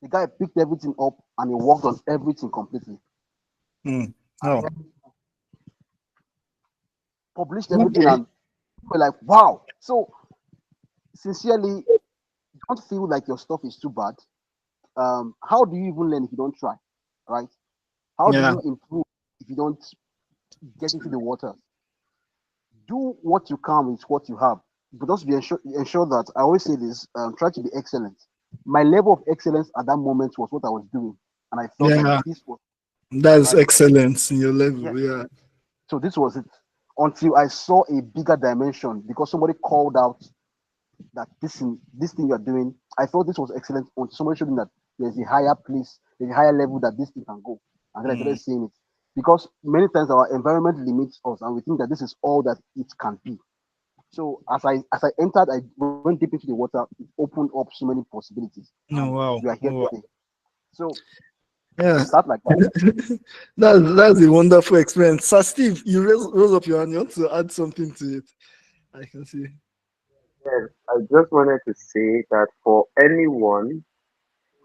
The guy picked everything up and he worked on everything completely. Mm. Oh, Published everything okay. and we're like, wow. So sincerely, don't feel like your stuff is too bad. How do you even learn if you don't try? Right? How do Yeah. you improve if you don't get into the water? Do what you can with what you have, but just ensure that I always say this: try to be excellent. My level of excellence at that moment was what I was doing, and I felt like Yeah, this was that's right. excellence in your Yeah. level. Yeah. So this was it. Until I saw a bigger dimension because somebody called out that this thing you're doing, I thought this was excellent. Until somebody showed me that there's a higher place, there's a higher level that this thing can go. And then I Mm, started seeing it. Because many times our environment limits us and we think that this is all that it can be. So as I entered, I went deep into the water, it opened up so many possibilities. oh, And wow. we are here Oh, wow. today. So Yeah. it started like that. That's a wonderful experience. Sir Steve, you rose up your hand. You want to add something to it? I can see. Yes, I just wanted to say that for anyone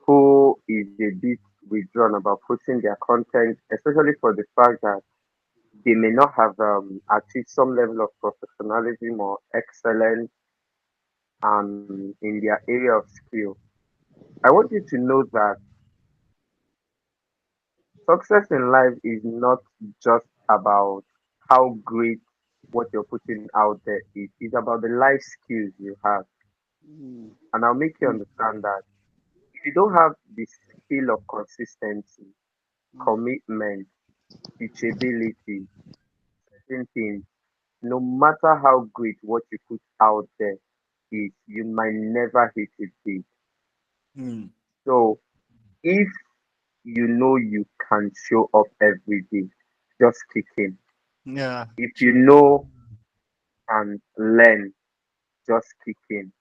who is a bit withdrawn about putting their content, especially for the fact that they may not have achieved some level of professionalism or excellence in their area of skill. I want you to know that success in life is not just about how great what you're putting out there is. It's about the life skills you have. Mm, And I'll make you mm, understand that if you don't have the skill of consistency, mm, commitment, teachability, certain things, no matter how great what you put out there is, you might never hit it big. Mm, So if you know you can show up every day, just kick in. yeah. If you True. know and learn, just kick in.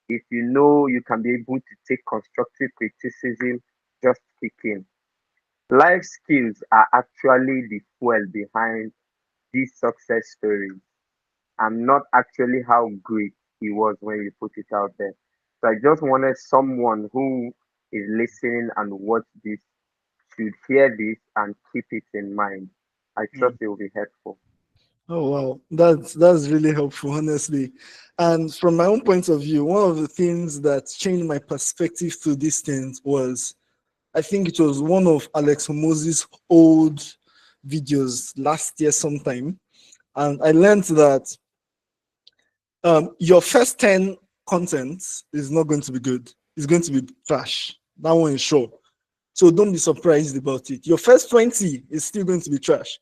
If you know you can be able to take constructive criticism, just kick in. Life skills are actually the fuel behind these success stories and not actually how great he was when you put it out there. So I just wanted someone who is listening and watch this should hear this and keep it in mind. I trust Mm. it will be helpful. Oh wow, that's really helpful, honestly. And from my own point of view, one of the things that changed my perspective to these things was, I think it was one of Alex Hormozzi's old videos last year sometime, and I learned that your first 10 contents is not going to be good. It's going to be trash. That one is sure. So don't be surprised about it. Your first 20 is still going to be trash.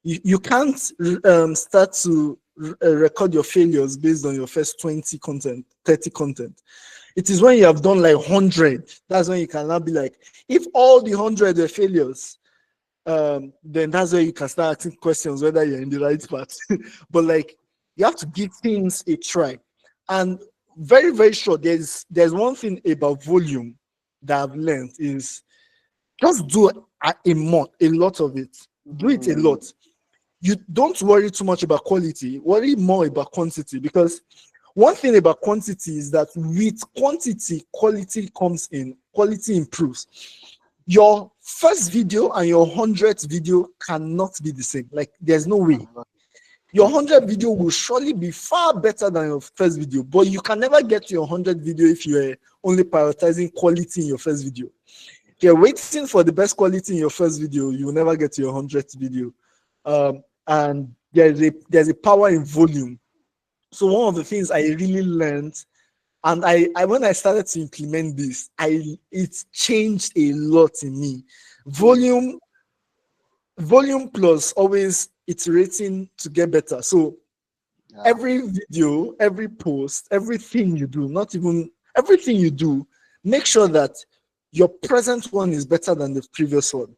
You can't start to record your failures based on your first 20 content, 30 content. It is when you have done like 100, that's when you can now be like, if all the 100 are failures, then that's where you can start asking questions whether you're in the right path. But like, you have to give things a try. And very, very short, there's one thing about volume that I've learned is just do a lot of it. Do it a mm, lot. You don't worry too much about quality, worry more about quantity, because one thing about quantity is that with quantity, quality comes in, quality improves. Your first video and your 100th video cannot be the same. Like, there's no way. Your 100 video will surely be far better than your first video, but you can never get to your 100 video if you're only prioritizing quality in your first video. If you're waiting for the best quality in your first video, you will never get to your 100th video. And there's a power in volume. So one of the things I really learned, and I when I started to implement this, it changed a lot in me. mm, Volume, volume plus always iterating to get better. So yeah. every video, every post, everything you do, not even everything you do, make sure that your present one is better than the previous one.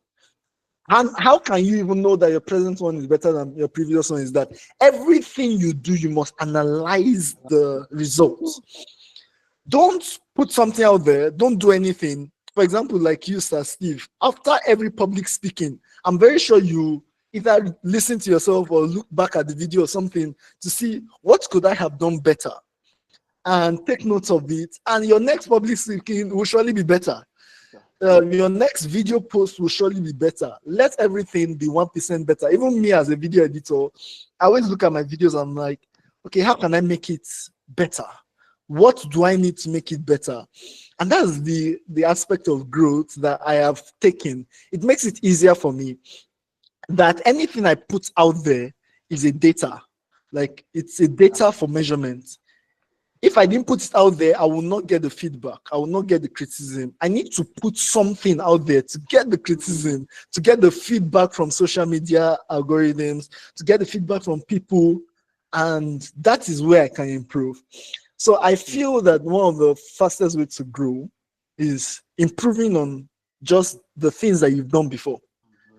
And how can you even know that your present one is better than your previous one? Is that everything you do, you must analyze the results. Don't put something out there, don't do anything. For example, like you, Sir Steve, after every public speaking, I'm very sure you either listen to yourself or look back at the video or something to see what could I have done better and take notes of it. And your next public speaking will surely be better. Your next video post will surely be better. Let everything be 1% better. Even me as a video editor, I always look at my videos and I'm like, okay, how can I make it better? What do I need to make it better? And that's the aspect of growth that I have taken. It makes it easier for me that anything I put out there is a data. Like, it's a data for measurement. if I didn't put it out there, I will not get the feedback. I will not get the criticism. I need to put something out there to get the criticism, to get the feedback from social media algorithms, to get the feedback from people. And that is where I can improve. So I feel that one of the fastest ways to grow is improving on just the things that you've done before.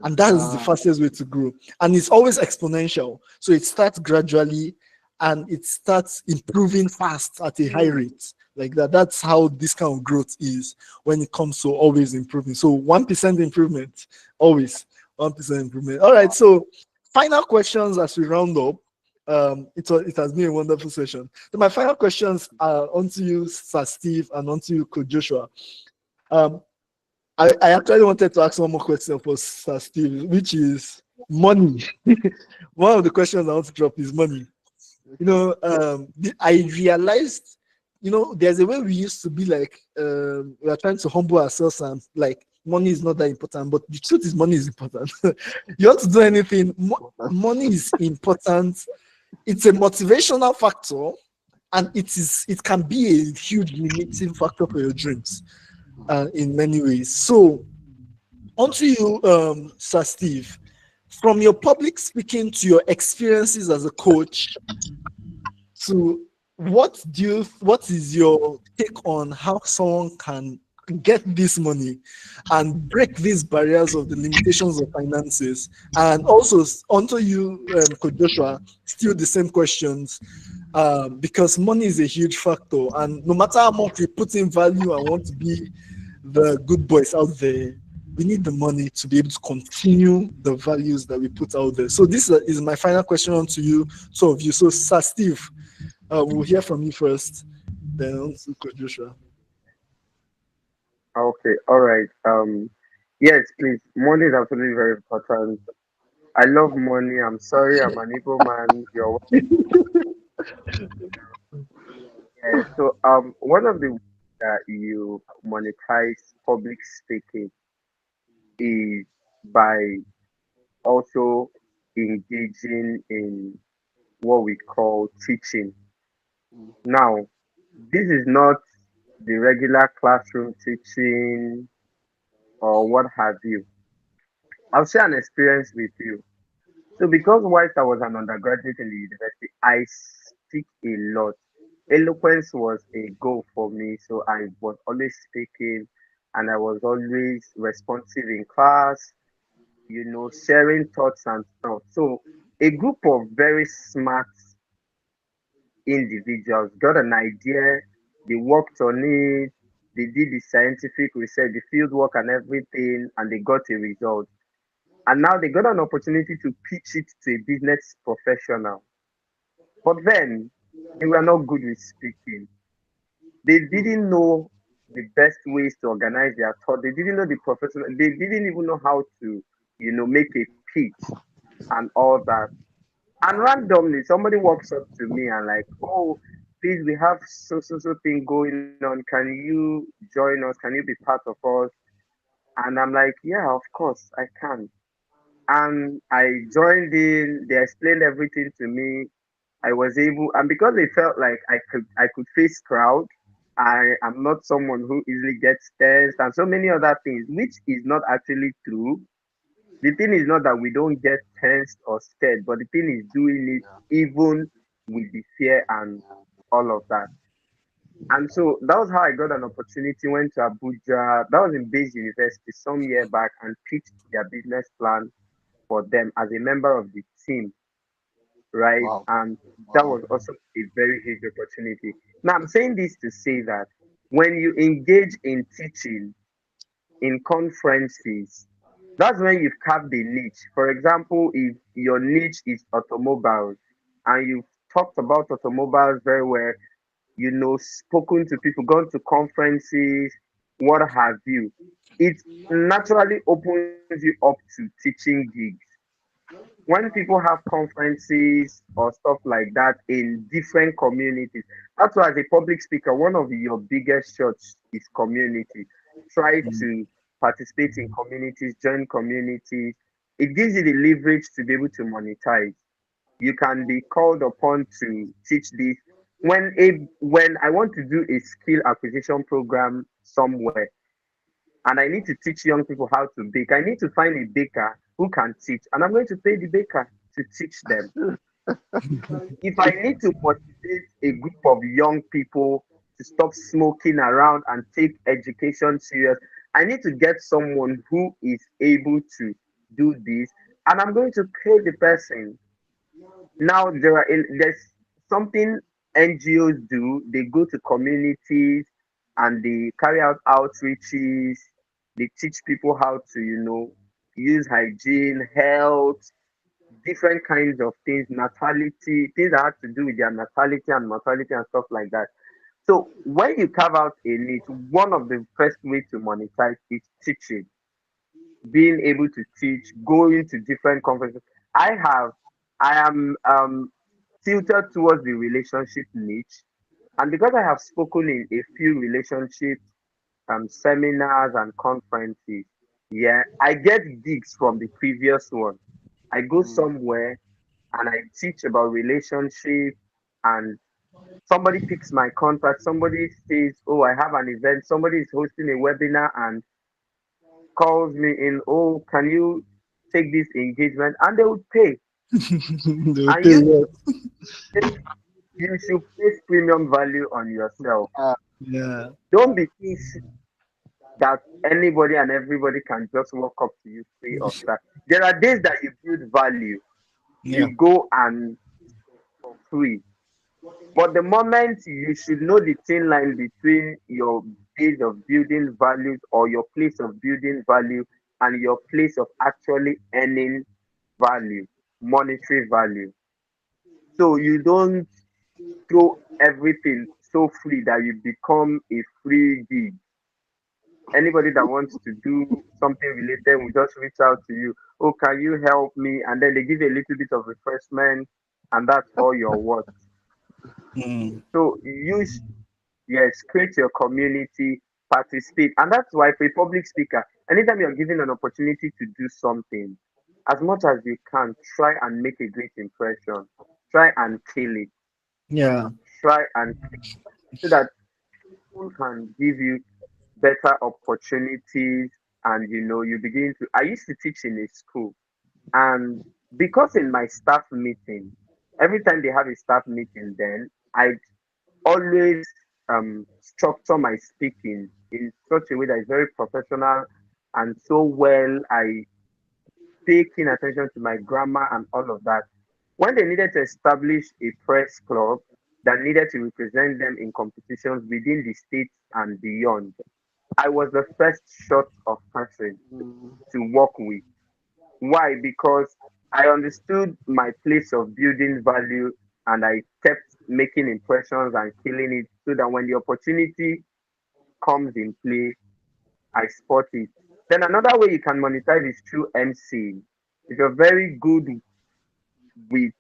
And that is the fastest way to grow. And it's always exponential. So it starts gradually and it starts improving fast at a high rate. Like that. That's how this kind of growth is when it comes to always improving. So 1% improvement, always 1% improvement. All right. So final questions as we round up. It has been a wonderful session. So my final questions are onto you, Sir Steve, and onto you, Coach Joshua. I actually wanted to ask one more question for Sir Steve, which is money. One of the questions I want to drop is money. I realized, there's a way we used to be like, we are trying to humble ourselves and like, money is not that important, but the truth is money is important. You want to do anything, money is important. It's a motivational factor, and it can be a huge limiting factor for your dreams in many ways. So, onto you, Sir Steve. From your public speaking to your experiences as a coach, to what is your take on how someone can get this money and break these barriers of the limitations of finances? And also onto you, Coach Joshua, still the same questions, because money is a huge factor, and no matter how much we put in value and want to be the good boys out there, we need the money to be able to continue the values that we put out there. So this is my final question on to you, two of you. So Sir Steve, we'll hear from you first, then on to Coach Joshua. Okay, all right. Yes, please. Money is absolutely very important. I love money. I'm sorry, I'm an evil man. You're so one of the ways that you monetize public speaking is by also engaging in what we call teaching. Now, this is not the regular classroom teaching or what have you. I'll share an experience with you. So, because whilst I was an undergraduate in the university, I speak a lot. Eloquence was a goal for me, so I was always speaking and I was always responsive in class, sharing thoughts and stuff. So, a group of very smart individuals got an idea, they worked on it, they did the scientific research, the field work and everything, and they got a result. And now they got an opportunity to pitch it to a business professional. But then they were not good with speaking. They didn't know the best ways to organize their thought. They didn't know the professional. They didn't even know how to, make a pitch and all that. And randomly, somebody walks up to me and like, oh, please, we have so thing going on. Can you join us? Can you be part of us? And I'm like, yeah, of course, I can. And I joined in. They explained everything to me. I was able, and because they felt like I could face crowd. I am not someone who easily gets tensed and so many other things, which is not actually true. The thing is not that we don't get tensed or scared, but the thing is doing it even with the fear and all of that. And so that was how I got an opportunity. Went to Abuja. That was in Base University some year back and pitched their business plan for them as a member of the team, right? Wow. And that Wow. was also a very huge opportunity. Now I'm saying this to say that when you engage in teaching in conferences, that's when you've carved a niche. For example, if your niche is automobiles and you've talked about automobiles very well, spoken to people, gone to conferences, what have you, it naturally opens you up to teaching gigs. When people have conferences or stuff like that in different communities, that's why as a public speaker, one of your biggest shots is community. Try to participate in communities, join communities. It gives you the leverage to be able to monetize. You can be called upon to teach this when I want to do a skill acquisition program somewhere and I need to teach young people how to bake, I need to find a baker who can teach, and I'm going to pay the baker to teach them. If I need to motivate a group of young people to stop smoking around and take education serious, I need to get someone who is able to do this, and I'm going to pay the person. Now there's something NGOs do. They go to communities and they carry out outreaches. They teach people how to, use hygiene, health, different kinds of things, natality, things that have to do with their natality and mortality and stuff like that. So when you carve out a niche, one of the first way to monetize is teaching, being able to teach, going to different conferences. I have, I am tilted towards the relationship niche, and because I have spoken in a few relationship seminars and conferences, yeah, I get gigs from the previous one. I go Mm. somewhere and I teach about relationship, and somebody picks my contact, somebody says, oh, I have an event, somebody is hosting a webinar and calls me in, oh, can you take this engagement? And they would pay. They will And pay well. you should place premium value on yourself. Uh, Yeah. Don't be thinking that anybody and everybody can just walk up to you free of that. There are days that you build value, Yeah. you go and for free. But the moment you should know the thin line between your days of building values or your place of building value and your place of actually earning value, monetary value. So you don't throw everything so free that you become a free gig. Anybody that wants to do something related will just reach out to you. Oh, can you help me? And then they give you a little bit of refreshment, and that's all your worth. Mm. So use, yes, create your community, participate. And that's why for a public speaker, anytime you're given an opportunity to do something, as much as you can, try and make a great impression. Try and kill it. Yeah. Try and so that people can give you better opportunities, and you begin to. I used to teach in a school, and because in my staff meeting, every time they have a staff meeting, then I always structure my speaking in such a way that is very professional and so well. I pay keen attention to my grammar and all of that. When they needed to establish a press club that needed to represent them in competitions within the states and beyond, I was the first shot of person mm, to work with. Why? Because I understood my place of building value and I kept making impressions and killing it so that when the opportunity comes in play, I spot it. Then another way you can monetize is through MC. If you're very good with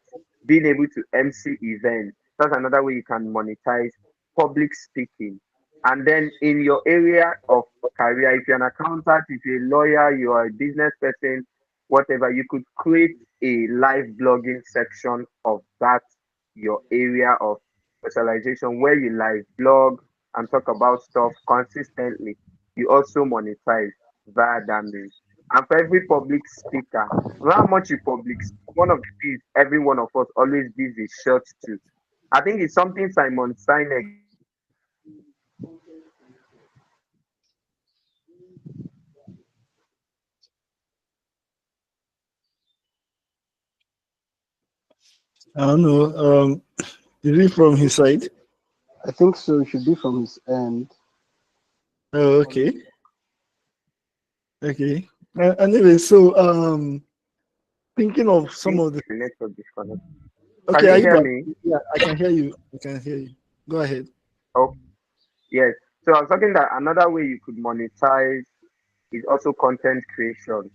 being able to MC events, that's another way you can monetize public speaking. And then in your area of career, if you're an accountant, if you're a lawyer, you are a business person, whatever, you could create a live blogging section of that, your area of specialization, where you live blog and talk about stuff consistently. You also monetize via that means. And for every public speaker, no matter how much you public speak, one of the things every one of us always gives a shot to. I think it's something Simon Sinek said that I don't know. Is it from his side? I think so. It should be from his end. Oh, okay. Okay. Anyway, so thinking of I some think of the. the network disconnect. Okay, Can are you you hear back? me? Yeah, I can hear you. I can hear you. Go ahead. Oh, yes. So I was talking that another way you could monetize is also content creation.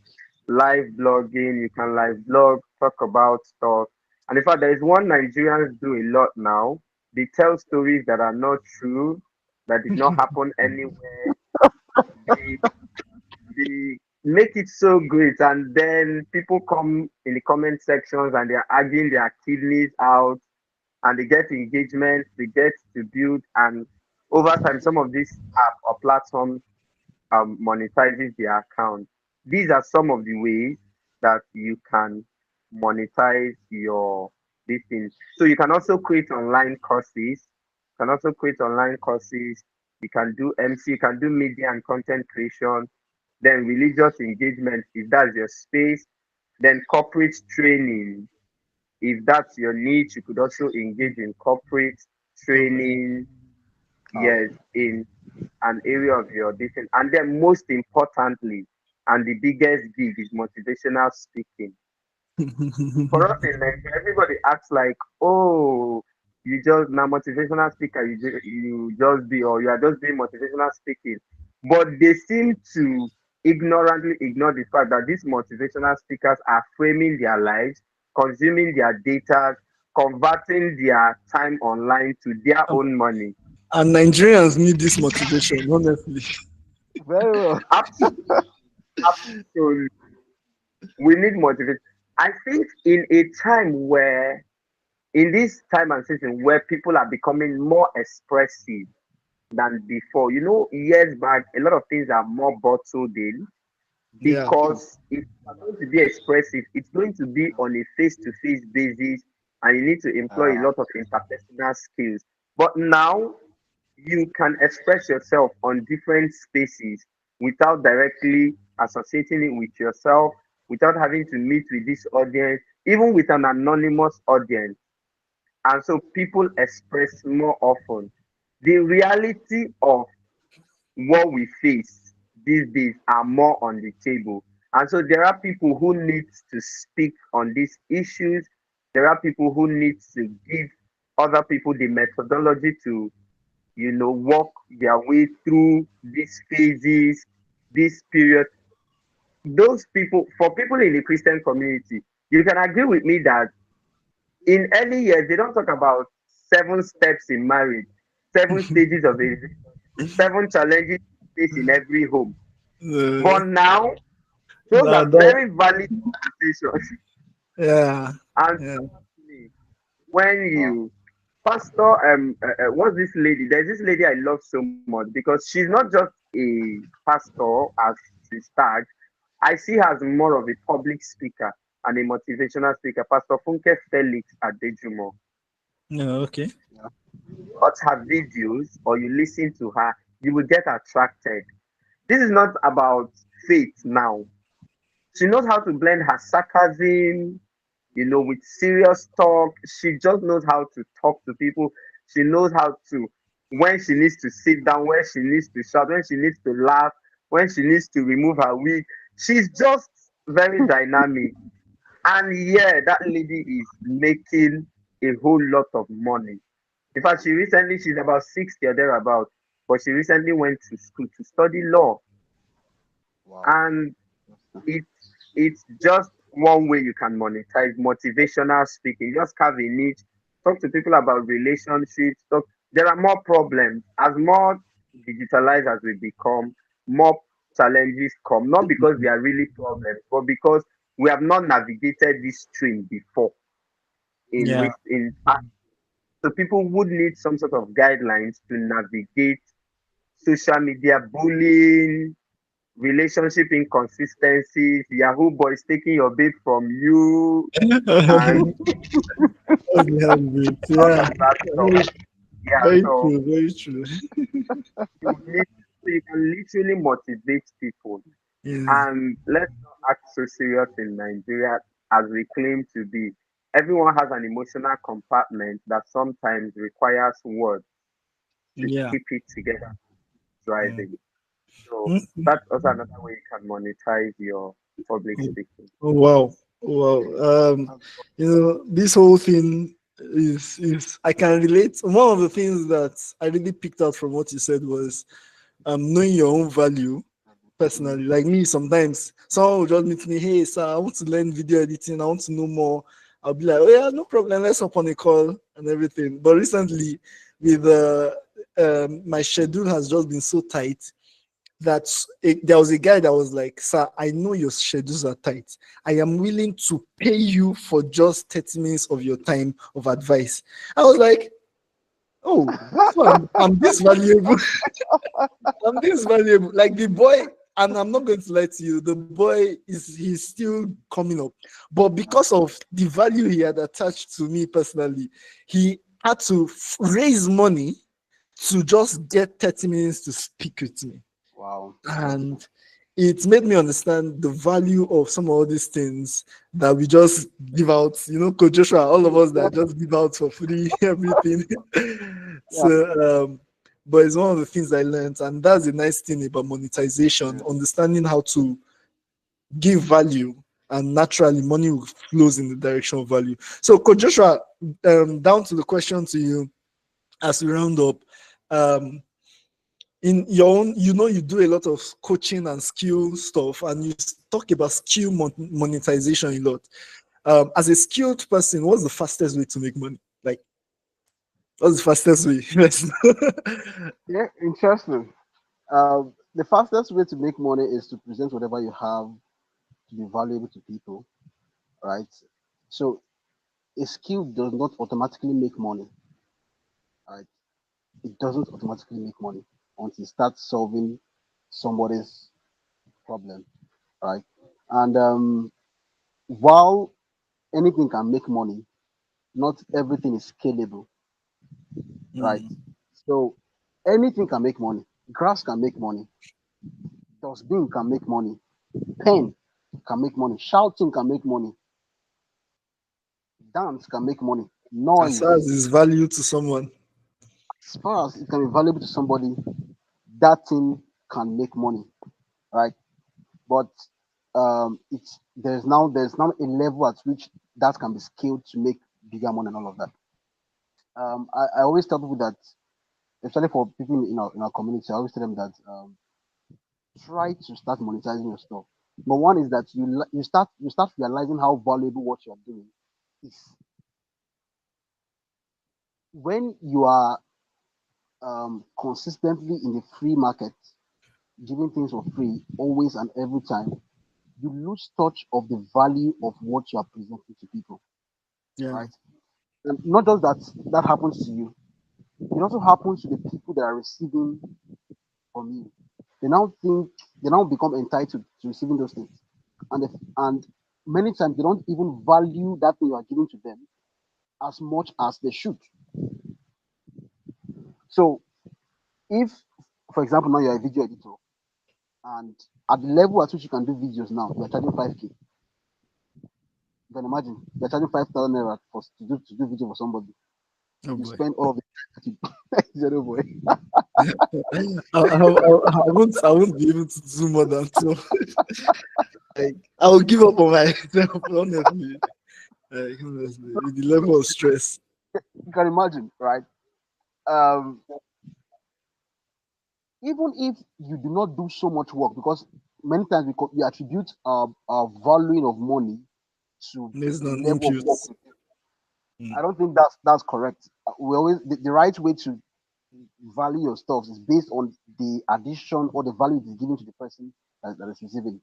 Live blogging, you can live blog, talk about stuff. And in fact, there is one Nigerians do a lot now. They tell stories that are not true, that did not happen anywhere. They they make it so great, and then people come in the comment sections and they're arguing their kidneys out. and they get engagement, they get to build, and over time, some of these app or platforms monetizes their account. These are some of the ways that you can monetize your this thing. So you can also create online courses. You can also create online courses. You can do MC, you can do media and content creation. Then religious engagement, if that's your space. Then corporate training, if that's your niche, you could also engage in corporate Okay. training. Oh, Yes, in an area of your audition. And then most importantly, and the biggest gig is motivational speaking. For us in Nigeria, everybody acts like, oh, you just now motivational speaker, you just be, or you are just being motivational speaking. But they seem to ignorantly ignore the fact that these motivational speakers are framing their lives, consuming their data, converting their time online to their Um, own money. and Nigerians need this motivation, honestly. very well. Absolutely, absolutely. We need motivation. I think in a time where, in this time and season where people are becoming more expressive than before, years back, a lot of things are more bottled in Yeah. because if you're going to be expressive, it's going to be on a face to face basis and you need to employ a Uh, lot of interpersonal skills. But now, you can express yourself on different spaces without directly associating it with yourself, without having to meet with this audience, even with an anonymous audience. And so people express more often. The reality of what we face these days are more on the table. And so there are people who need to speak on these issues. There are people who need to give other people the methodology to walk their way through these phases, this period. Those people, for people in the Christian community, you can agree with me that in early years, they don't talk about 7 steps in marriage, 7 stages of a seven challenges faced in every home. Uh, But now, those nah, are very valid conversations. yeah. And Yeah. when wow. you pastor what's this lady, there's this lady I love so much because she's not just a pastor as she's tagged. I see her as more of a public speaker and a motivational speaker, Pastor Funke Felix Adejumo. Yeah. Okay. Yeah. Watch her videos or you listen to her, you will get attracted. This is not about faith now. She knows how to blend her sarcasm, with serious talk. She just knows how to talk to people. She knows how to, when she needs to sit down, when she needs to shout, when she needs to laugh, when she needs to remove her wig. She's just very dynamic. And yeah, that lady is making a whole lot of money. In fact, she's about 60 or thereabout, but she recently went to school to study law. Wow. And it's it's just one way you can monetize motivational speaking. Just have a niche, talk to people about relationships. There are more problems as more digitalized as we become, more challenges come. Not because they are really problems, but because we have not navigated this stream before Yeah. in past. So people would need some sort of guidelines to navigate social media bullying, relationship inconsistencies, Yahoo boys taking your babe from you, and Oh, the heartbreak. all Yeah. of that stuff. Very, Yeah, very so true. Very true. you need, so you can literally motivate people. Yeah. And let's not act so serious in Nigeria as we claim to be. Everyone has an emotional compartment that sometimes requires words to Yeah. keep it together, Mm. driving. So Mm. that's also another way you can monetize your public speaking. Oh, wow. Wow. This whole thing is I can relate. One of the things that I really picked out from what you said was knowing your own value personally. Like me, sometimes someone will just meet me, hey sir, I want to learn video editing, I want to know more. I'll be like, oh yeah, no problem, let's hop on a call and everything. But recently with my schedule has just been so tight. there was a guy that was like, "Sir, I know your schedules are tight. I am willing to pay you for just 30 minutes of your time of advice." I was like, "Oh, so I'm this valuable." I'm this valuable. Like the boy, and I'm not going to lie to you, the boy he's still coming up. But because of the value he had attached to me personally, he had to raise money to just get 30 minutes to speak with me. Wow. And it made me understand the value of some of these things that we just give out. You know, Coach Joshua, all of us that just give out for free everything. Yeah. So, but it's one of the things I learned, and that's the nice thing about monetization, understanding how to give value, and naturally money flows in the direction of value. So, Coach Joshua, down to the question to you as we round up. In your own, you know, you do a lot of coaching and skill stuff, and you talk about skill monetization a lot. As a skilled person, what's the fastest way to make money? Like, what's the fastest way? Yeah, interesting. The fastest way to make money is to present whatever you have to be valuable to people, right? So a skill does not automatically make money, right? It doesn't automatically make money until you start solving somebody's problem, right? And while anything can make money, not everything is scalable, right? Mm, So anything can make money. Grass can make money. Dustbin can make money. Pen can make money. Shouting can make money. Dance can make money. as far as Noise, it's value to someone. as far as it can be valuable to somebody, that thing can make money, right? But there's now a level at which that can be scaled to make bigger money and all of that. I always tell people that, especially for people in our community, I always tell them that try to start monetizing your stuff. But one is that you start realizing how valuable what you're doing is when you are consistently in the free market, giving things for free always and every time. You lose touch of the value of what you are presenting to people, Yeah. right? And not just that happens to you, it also happens to the people that are receiving from you. They now become entitled to receiving those things, and many times they don't even value that thing you are giving to them as much as they should. So if, for example, now you're a video editor, and at the level at which you can do videos now, you're charging 5K. You can imagine you're charging 5,000 naira to do video for somebody. Oh You boy. spend all of it. Zero boy. I won't be able to do more than two. Like, I will give up on myself, honestly. Like, honestly, with the level of stress. You can imagine, right? Um, Even if you do not do so much work, because many times we attribute our valuing of money to Based the on level of work inputs. we do. I Mm. don't think that's correct. We always the right way to value your stuff is based on the addition or the value it is given to the person that is receiving it.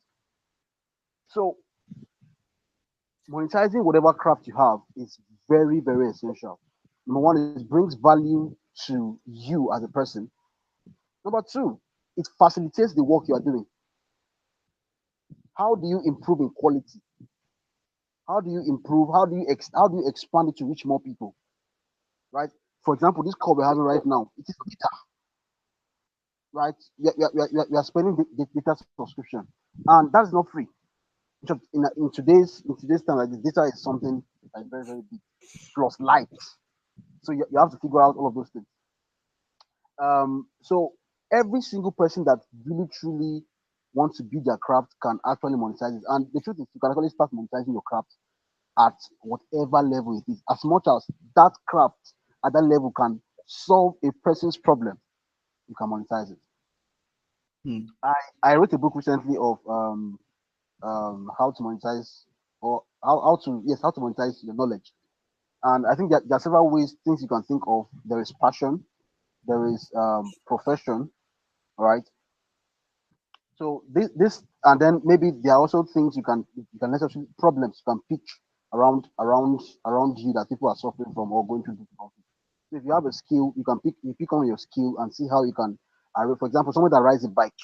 So monetizing whatever craft you have is very, very essential. Number one, it brings value to you as a person. Number two, it facilitates the work you are doing. How do you improve in quality? How do you improve? How do you expand it to reach more people? Right? For example, this call we're having right now, it is data, right? We are spending the data subscription, and that's not free. In today's time, like, the data is something that is very, very big. Plus light, so you have to figure out all of those things. So every single person that really truly wants to build their craft can actually monetize it. And the truth is, you can actually start monetizing your craft at whatever level it is. As much as that craft at that level can solve a person's problem, you can monetize it. Mm. I wrote a book recently of how to monetize, or how to monetize your knowledge. And I think that there are several ways, things you can think of. There is passion, there is profession, right? So this and then maybe there are also things you can necessarily problems you can pick around you that people are suffering from or going through difficulty. So if you have a skill, you pick on your skill and see how you can. For example, someone that rides a bike,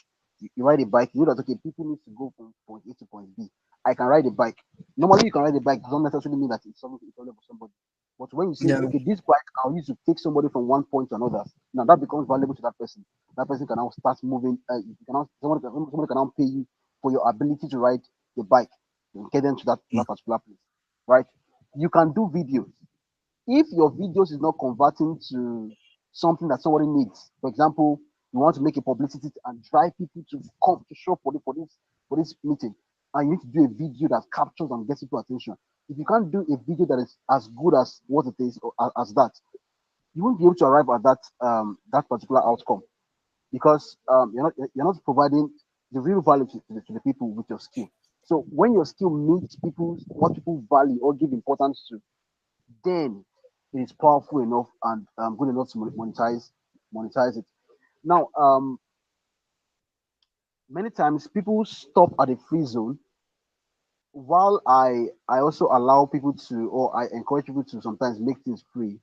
you ride a bike, you know that okay, people need to go from point A to point B. I can ride a bike. Normally, you can ride a bike. It doesn't necessarily mean that it's something it's only for somebody. But when you say, Yeah. okay, this bike I'll use to take somebody from one point to another, now that becomes valuable to that person. That person can now start moving. You can now, somebody can now pay you for your ability to ride the bike and get them to that particular place, right? You can do videos. If your videos is not converting to something that somebody needs, for example, you want to make a publicity and drive people to come to show for this meeting, and you need to do a video that captures and gets people attention. If you can't do a video that is as good as what it is or as that, you won't be able to arrive at that particular outcome because you're not providing the real value to the people with your skill. So when your skill meets what people value or give importance to, then it is powerful enough and good enough to monetize it. Now, many times people stop at a free zone, while I also allow people to, or I encourage people to sometimes make things free,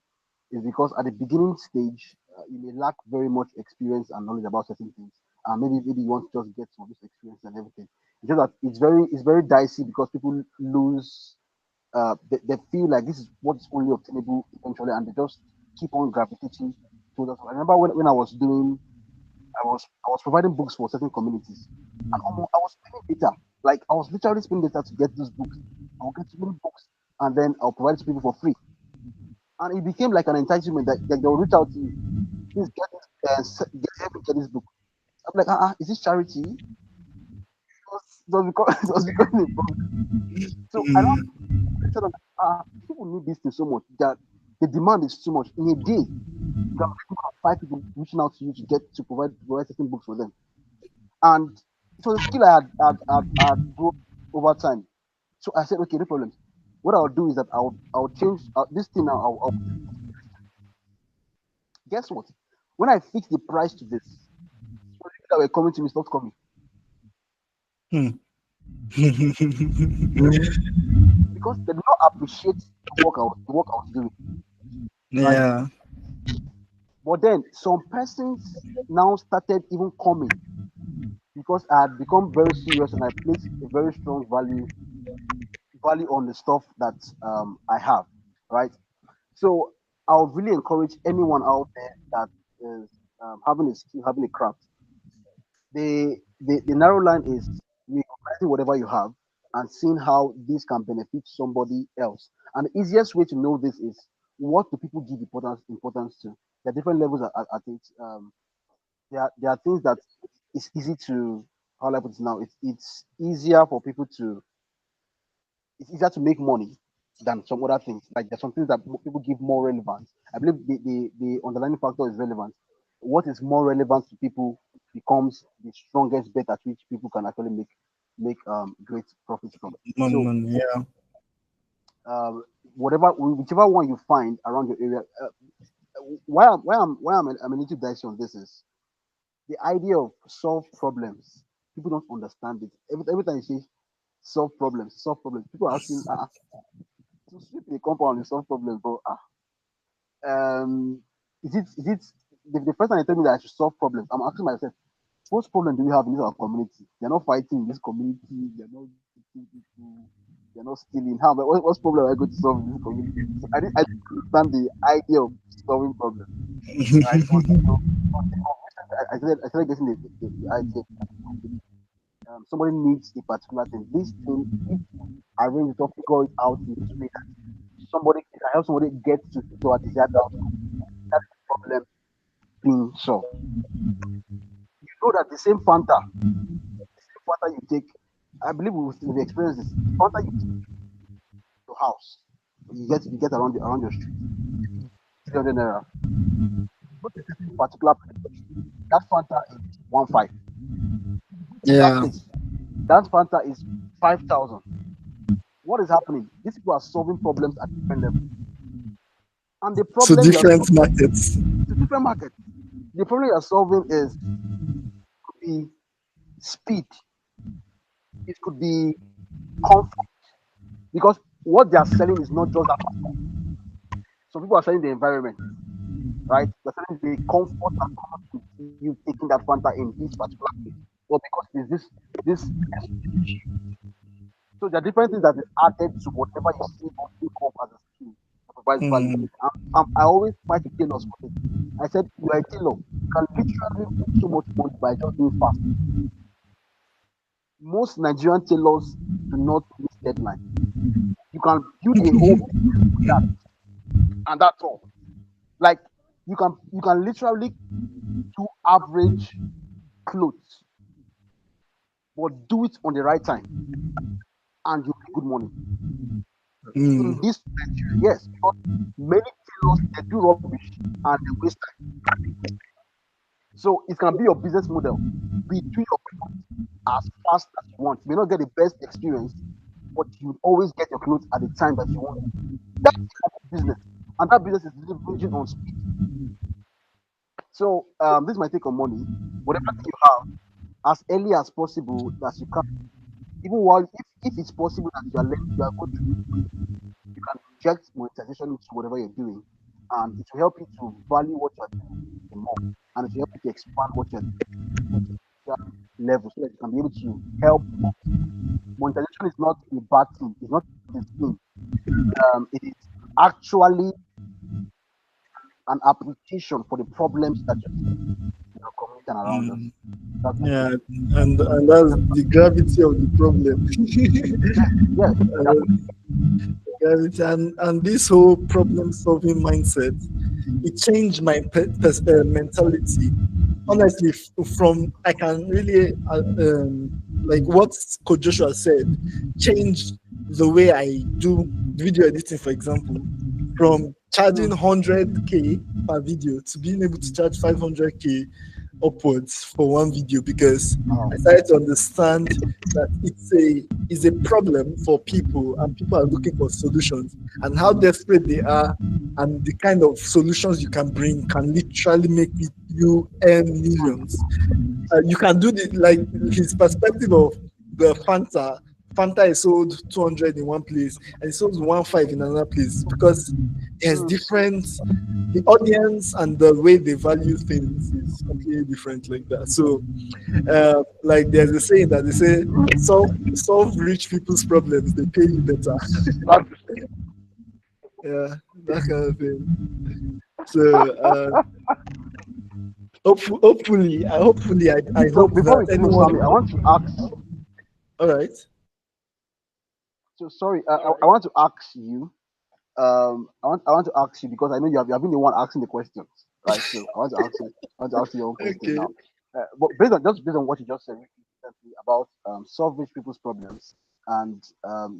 is because at the beginning stage you may lack very much experience and knowledge about certain things, and maybe you want to just get some of this experience and everything. It's just that it's very dicey because people lose they feel like this is what's only obtainable eventually, and they just keep on gravitating towards us. I remember when I was providing books for certain communities, and I was spending data. Like I was literally spending data to get those books. I'll get so many books, and then I'll provide it to people for free. And it became like an entitlement that they'll reach out to you. Please get this, help me get this book. I'm like, is this charity? It was becoming a problem. So I don't Mm, tell them, people need this thing so much that the demand is too much. In a day, you can have 5 people reaching out to you to provide certain books for them. And it was a skill I had grown over time. So I said, okay, no problem. What I'll do is that I'll change this thing now. Guess what? When I fix the price to this, so the people that were coming to me stopped coming mm. because they did not appreciate the work I was doing, right? Yeah. But then some persons now started even coming because I had become very serious and I placed a very strong value on the stuff that I have, right? So I would really encourage anyone out there that is having a skill, having a craft. The narrow line is recognizing whatever you have and seeing how this can benefit somebody else. And the easiest way to know this is what do people give importance to? There are different levels at it. There are things that it's easy to how do I put it now? It's easier for people to it's easier to make money than some other things. Like there's some things that people give more relevance. I believe the underlying factor is relevance. What is more relevant to people becomes the strongest bet at which people can actually make great profits from. So Money. Yeah. um, whichever one you find around your area. Why I'm a little dicey on this is the idea of solve problems. People don't understand it. Every time you say solve problems, people are asking, to sleep in a compound and solve problems, but um, is it the first time they tell me that I should solve problems, I'm asking myself, what problem do we have in this our community? They're not fighting in this community, they're not beating people, they're not stealing. What's problem am I going to solve in this community? So I didn't understand the idea of solving problems, right? I started getting the idea. Somebody needs a particular thing. This thing, if I arrange it or figure it out in this way that somebody can help somebody get to a desired outcome, that's the problem being solved. You know that the same Fanta you take, I believe we've experienced this. The Fanta you take to your house, you get around your street, 300 naira. Go to this particular place, that Fanta is 1.5. To that Yeah. place, that Fanta is 5,000. What is happening? These people are solving problems at different levels, and the To problem you are different solving markets. to different markets. The problem you are solving is could be speed, it could be comfort, because what they are selling is not just that. Some people are selling the environment, right? They're selling the comfort that comes with you taking that Fanta in this particular place. Well, because there's this so there are different things that is added to whatever you see or think of as a skill that provides value. Mm, I always try to tell us something. I said, you are a tailor. You can literally make so much money by just doing fast. Most Nigerian tailors do not miss deadline. You can build a whole business with that, and that's all. Like you can literally do average clothes, but do it on the right time, and you make good money. In mm, this Nigeria, yes, because many tailors they do rubbish and they waste time. So it can be your business model. Be doing your clothes as fast as you want. You may not get the best experience, but you always get your clothes at the time that you want. That's your business, and that business is leveraging on speed. So this is my take on money. Whatever thing you have, as early as possible as you can, even while if it's possible that you are learning, you are going through this process, you can inject monetization into whatever you're doing, and it will help you to value what you're doing more, and it will help you to expand what you're doing to a level so that you can be able to help more. Monetization is not a bad thing, it's not a thing. It is actually an application for the problems that you're seeing in our community and around us. mm. That's my take. Yeah, and that's the gravity of the problem. Yes, Uh, gravity and this whole problem solving mindset, it changed my mentality. Honestly, from I can really like what Coach Joshua said, changed the way I do video editing, for example, from charging mm, 100K per video to being able to charge 500K upwards for one video, because wow. I started to understand that it's a problem for people and people are looking for solutions, and how desperate they are, and the kind of solutions you can bring can literally make you earn millions. You can do the like his perspective of the Fanta. Fanta is sold 200 in one place and it sold 1.5 in another place, because there's Mm, different, the audience and the way they value things is completely different like that. So like there's a saying that they say, solve rich people's problems, they pay you better. that's Yeah, that kind of thing. So I so hope before that we close, anyone. Sammy, I want to ask. All right. So sorry, I want to ask you. I want to ask you because I know you have been the one asking the questions, right? So I want to ask you. I want to ask you your own question Okay. now. But based on what you just said recently about solve rich people's problems, and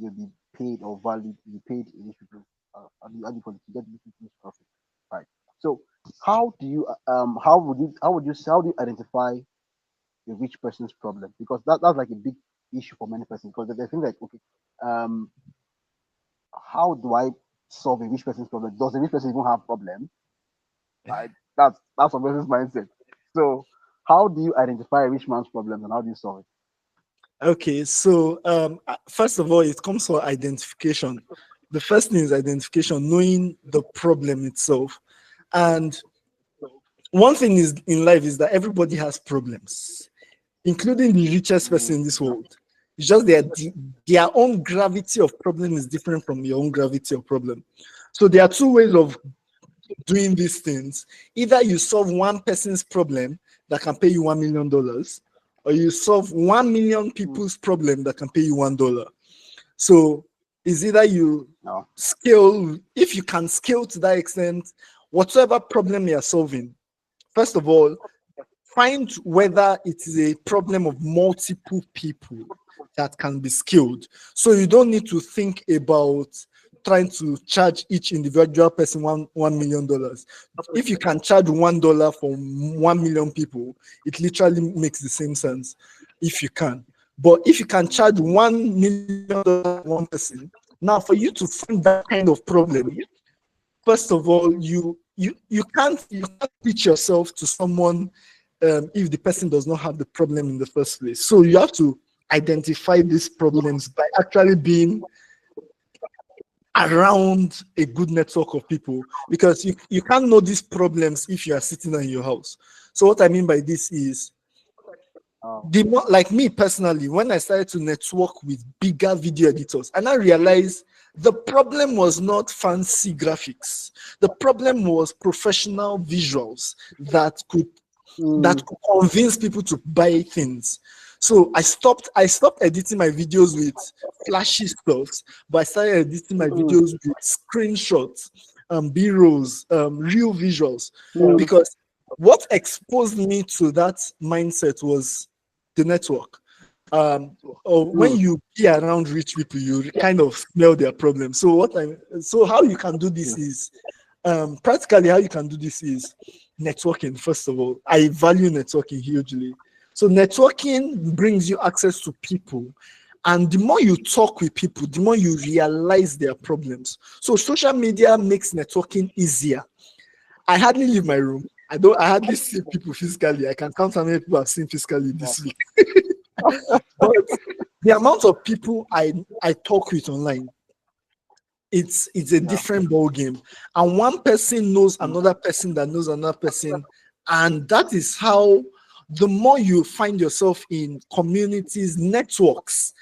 you'll be paid or valued, you paid rich people, how do you call it, to get rich people's profit, right? So how do you identify a rich person's problem? Because that's like a big issue for many persons, because they think like, okay, um how do I solve a rich person's problem? Does a rich person even have problem? Right? That's a person's mindset. So how do you identify a rich man's problem and how do you solve it? Okay. So first of all, it comes for identification. The first thing is identification, knowing the problem itself. And one thing is in life is that everybody has problems, including the richest person in this world. It's just their own gravity of problem is different from your own gravity of problem. So there are two ways of doing these things. Either you solve one person's problem that can pay you $1 million, or you solve 1 million Mm, people's problem that can pay you $1. So it's either you no. scale, if you can scale to that extent, whatever problem you're solving, first of all, find whether it is a problem of multiple people that can be scaled. So you don't need to think about trying to charge each individual person $1 million. If you can charge $1 for 1 million people, it literally makes the same sense if you can. But if you can charge $1 million one person, now for you to find that kind of problem, first of all, you can't teach yourself to someone if the person does not have the problem in the first place. So you have to identify these problems by actually being around a good network of people, because you can't know these problems if you are sitting in your house. So what I mean by this is, the more, like me personally, when I started to network with bigger video editors, and I realized the problem was not fancy graphics. The problem was professional visuals that could convince people to buy things. So I stopped editing my videos with flashy stuff, but I started editing my videos with screenshots, B-rolls, real visuals, because what exposed me to that mindset was the network. Or when you be around rich people, you kind of smell their problems. So how you can do this is, practically how you can do this is networking. First of all, I value networking hugely. So networking brings you access to people, and the more you talk with people, the more you realize their problems. So social media makes networking easier. I hardly leave my room. I hardly see people physically. I can count how many people I've seen physically this week. But the amount of people I talk with online, it's a different ball game. And one person knows another person that knows another person, and that is how, the more you find yourself in communities, networks,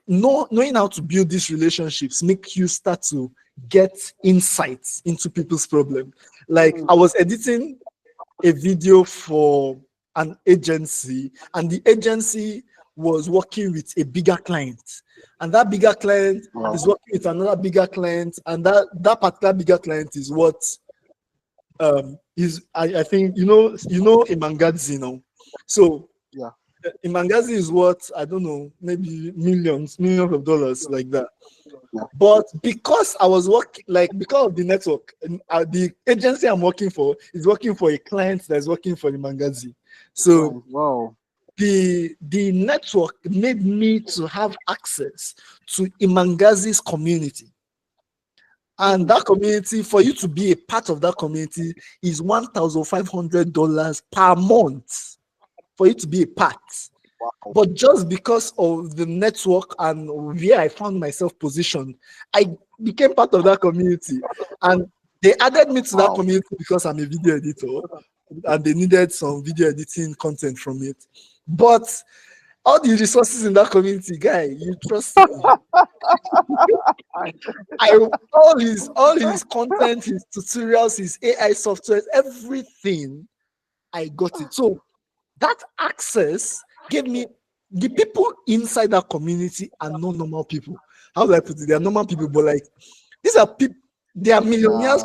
knowing how to build these relationships make you start to get insights into people's problem. Like I was editing a video for an agency, and the agency was working with a bigger client, and that bigger client is working with another bigger client, and that particular bigger client is what is, I think, you know Imangazi now. So Imangazi is what, I don't know, maybe millions of dollars, like that. But because I was working, because of the network, the agency I'm working for is working for a client that's working for Imangazi. So the network made me to have access to Imangazi's community. And that community, for you to be a part of that community, is $1,500 per month for you to be a part. But just because of the network and where I found myself positioned, I became part of that community. And they added me to that community because I'm a video editor, and they needed some video editing content from it. But all the resources in that community, guy, you trust me. All his content, his tutorials, his AI software, everything, I got it. So that access gave me, the people inside that community are not normal people. How do I put it? They are normal people, but like, these are people, they are millionaires.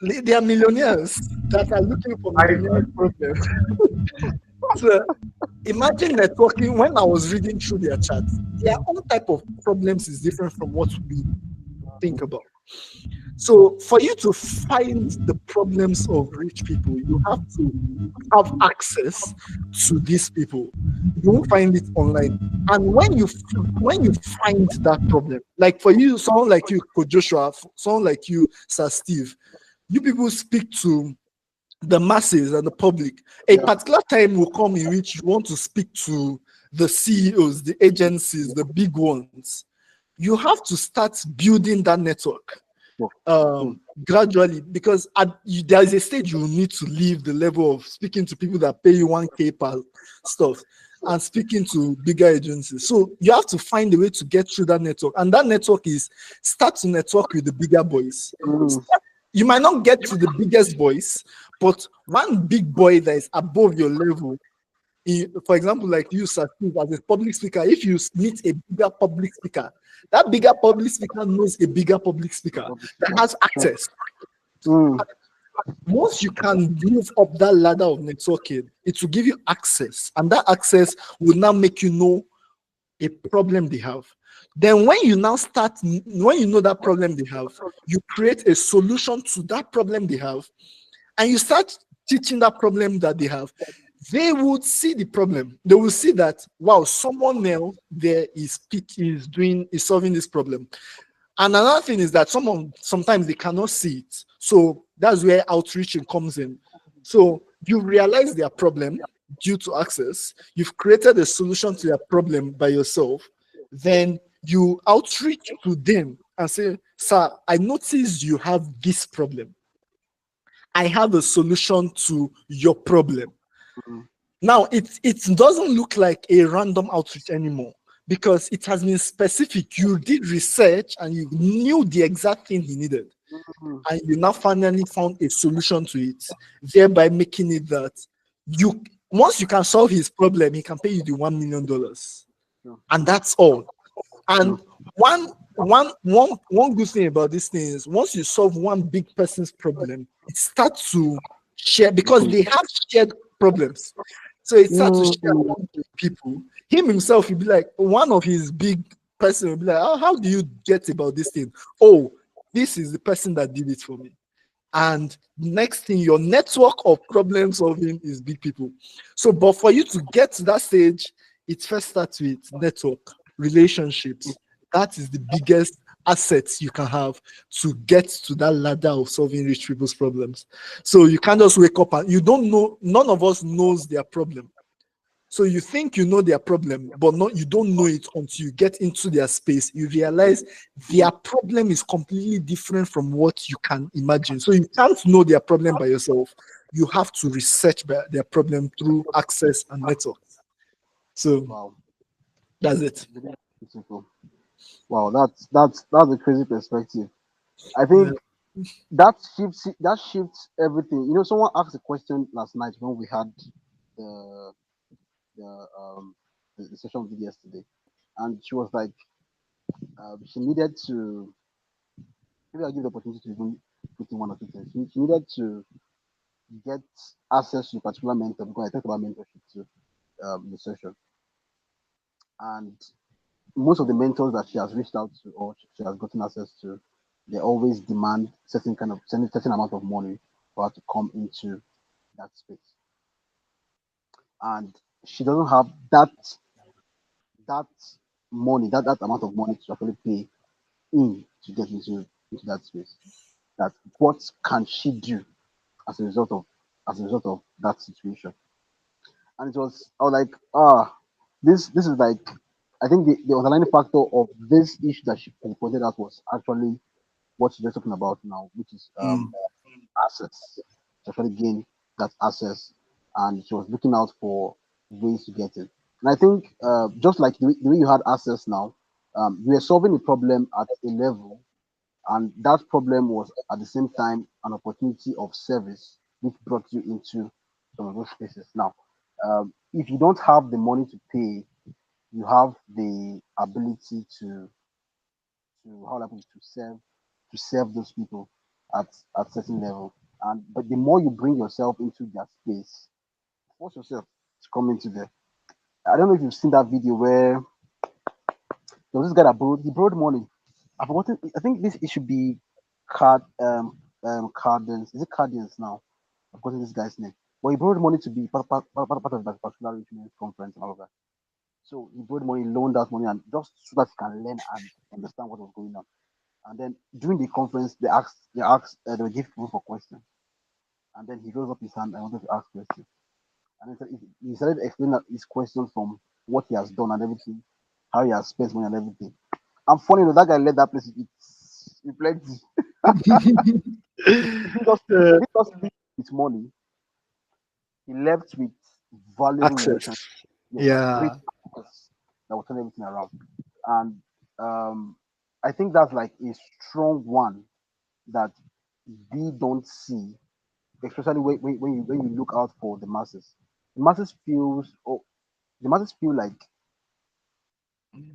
They are millionaires that are looking for millionaire problems. So imagine networking. When I was reading through their chats, their own type of problems is different from what we think about. So for you to find the problems of rich people, you have to have access to these people. You won't find it online. And when you find that problem, like for you, someone like you, Coach Joshua, someone like you, Sir Steve, you people speak to the masses and the public. A particular time will come in which you want to speak to the CEOs, the agencies, the big ones. You have to start building that network gradually, because there is a stage you need to leave the level of speaking to people that pay you 1K per stuff and speaking to bigger agencies. So you have to find a way to get through that network, and that network is start to network with the bigger boys. You might not get to the biggest boys, but one big boy that is above your level, for example, like you, Sir Steve, as a public speaker, if you meet a bigger public speaker, that bigger public speaker knows a bigger public speaker that has access. Once you can move up that ladder of networking, it will give you access, and that access will now make you know a problem they have. Then when you know that problem they have, you create a solution to that problem they have, and you start teaching that problem that they have. They would see the problem. They will see that, wow, someone else there is solving this problem. And another thing is that sometimes they cannot see it. So that's where outreaching comes in. So you realize their problem due to access, you've created a solution to their problem by yourself, then you outreach to them and say, sir, I noticed you have this problem. I have a solution to your problem. Mhm. Now, it doesn't look like a random outreach anymore because it has been specific. You did research and you knew the exact thing he needed. Mhm. And you now finally found a solution to it, thereby making it that you once you can solve his problem, he can pay you the $1 million. True. And that's all. And True. one good thing about this thing is once you solve one big person's problem, it starts to share because they have shared problems. So it starts to share Mhm. among the people. Him himself will be like, one of his big person will be like, oh, how do you get about this thing? Oh, this is the person that did it for me. And next thing, your network of problem solving is big people. So, but for you to get to that stage, it first starts with network, relationships. That is the biggest assets you can have to get to that ladder of solving rich people's problems. So you can't just wake up and you don't know, none of us knows their problem. So you think you know their problem, but not you don't know it until you get into their space. You realize their problem is completely different from what you can imagine. So you can't know their problem by yourself. You have to research their problem through access and network. So Wow. that's it. Really beautiful. Wow, that's a crazy perspective. I Yeah. think that shifts everything. Someone asked a question last night when we had the the the session we did yesterday, and she was like, she needed to, maybe I'll give the opportunity to even put in one or two things. She needed to get access to a particular mentor because I talked about mentorship too in the session, and most of the mentors that she has reached out to or she has gotten access to, they always demand certain amount of money for her to come into that space, and she doesn't have that money, that amount of money to actually pay in to get into that space. That what can she do as a result of that situation? And I was like, this is like, I think the underlying factor of this issue that she pointed out was actually what she's just talking about now, which is Mm. access. To actually gain that access, and she was looking out for ways to get it. And I think just like the way you had access now, you were solving a problem at a level, and that problem was at the same time an opportunity of service, which brought you into some of those spaces. Now, if you don't have the money to pay, you have the ability to how like to serve those people at certain level. And but the more you bring yourself into their space, force yourself to come into there. I don't know if you've seen that video where there was this guy that borrowed money. I've forgotten. I think it should be Cardens. Is it Cardens now? I've forgotten this guy's name. But he borrowed money to be part of that particular Richmond conference and all of that. So he borrowed money, loaned out money, and just so that he can learn and understand what was going on. And then during the conference, they would give people for questions. And then he rose up his hand and wanted to ask questions. And he started explaining his questions from what he has done and everything, how he has spent money and everything. And funny enough, that guy led that place with plenty. He didn't just leave with money, he left with valuable Access. relationships. Yes, great Yeah. access that will turn everything around. And I think that's like a strong one that we don't see, especially when you look out for the masses. The masses feel like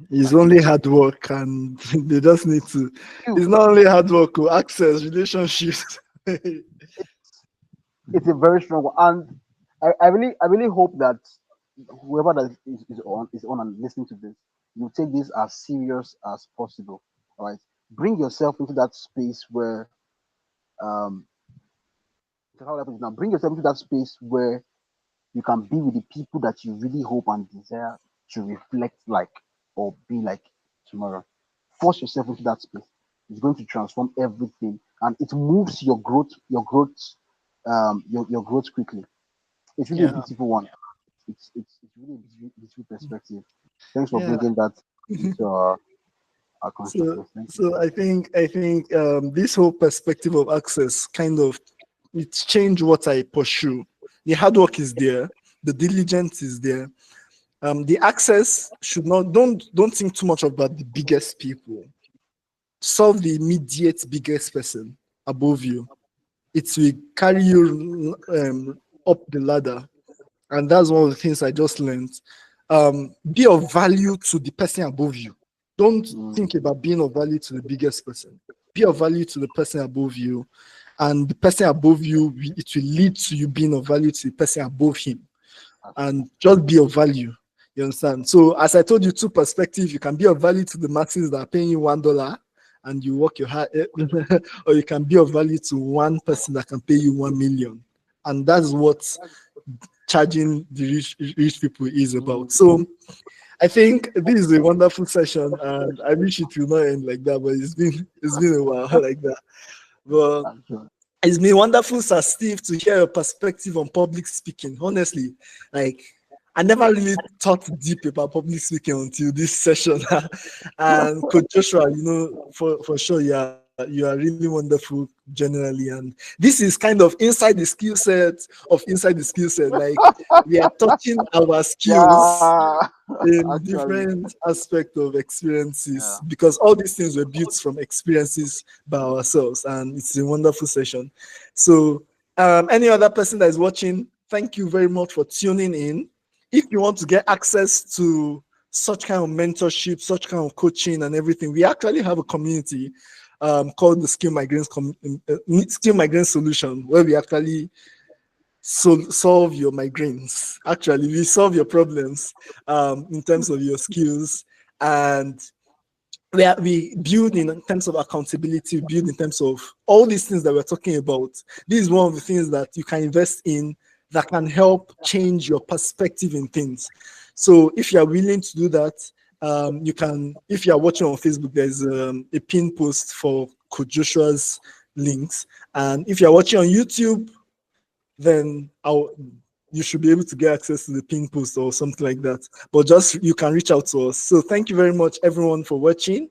It's like only it's hard work and they just need to. you. It's not only hard work, access, relationships. It's a very strong one, and I really hope that whoever that is on and listening to this, you take this as serious as possible. All right, bring yourself into that space where um how do I put it now? Bring yourself into that space where you can be with the people that you really hope and desire to reflect like or be like tomorrow. Force yourself into that space. It's going to transform everything, and it moves your growth quickly. it's really a beautiful one. It's really a beautiful perspective. Thanks for bringing that into our consciousness. So I think this whole perspective of access kind of it's changed what I pursue. The hard work is there, the diligence is there. The access should not don't think too much about the biggest people. Solve the immediate biggest person above you. It will carry you up the ladder, and that's one of the things I just learned. Be of value to the person above you. Don't think about being of value to the biggest person. Be of value to the person above you, and the person above you, it will lead to you being of value to the person above him. And just be of value. You understand? So as I told you, two perspectives, you can be of value to the masses that are paying you $1 and you work your hard, or you can be of value to one person that can pay you 1 million. And that's what charging the rich people is about. So I think this is a wonderful session, and I wish it will not end like that, but it's been a while like that. But it's been wonderful, Sir Steve, to hear your perspective on public speaking. Honestly, like I never really thought deep about public speaking until this session. And Coach Joshua, you know, for sure, you are really wonderful generally. And this is kind of inside the skill set of inside the skill set. Like we are touching our skills in different aspects of experiences, because all these things were built from experiences by ourselves, and it's a wonderful session. So any other person that is watching, thank you very much for tuning in. If you want to get access to such kind of mentorship, such kind of coaching and everything, we actually have a community called the Skill Migraine Solution, where we actually solve your migraines. Actually, we solve your problems in terms of your skills, and we build in terms of accountability, build in terms of all these things that we're talking about. This is one of the things that you can invest in that can help change your perspective in things. So if you are willing to do that, you can, if you are watching on Facebook, there's a pin post for Coach Joshua's links. And if you're watching on YouTube, then you should be able to get access to the pin post or something like that. But just, you can reach out to us. So thank you very much, everyone, for watching.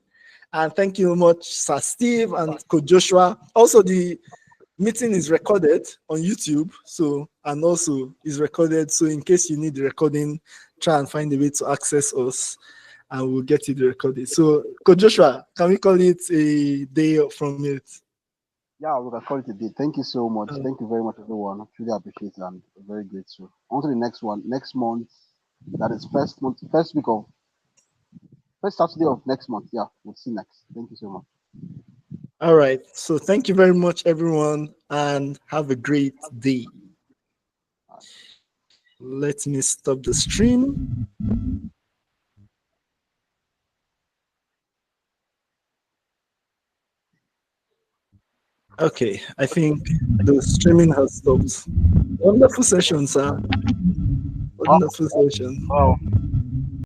And thank you very much, Sir Steve and Coach Joshua. Also, the meeting is recorded on YouTube, so, and also is recorded. So in case you need the recording, try and find a way to access us, and we'll get you the recording. So, Coach Joshua, can we call it a day from it? Yeah, we can call it a day. Thank you so much. Thank you very much, everyone. I truly appreciate it. I'm very grateful. On to the next one. Next month, that is first Saturday of next month. Yeah, we'll see next. Thank you so much. All right. So thank you very much, everyone, and have a great day. Let me stop the stream. Okay, I think the streaming has stopped. Wonderful session, sir. Wonderful session. Wow.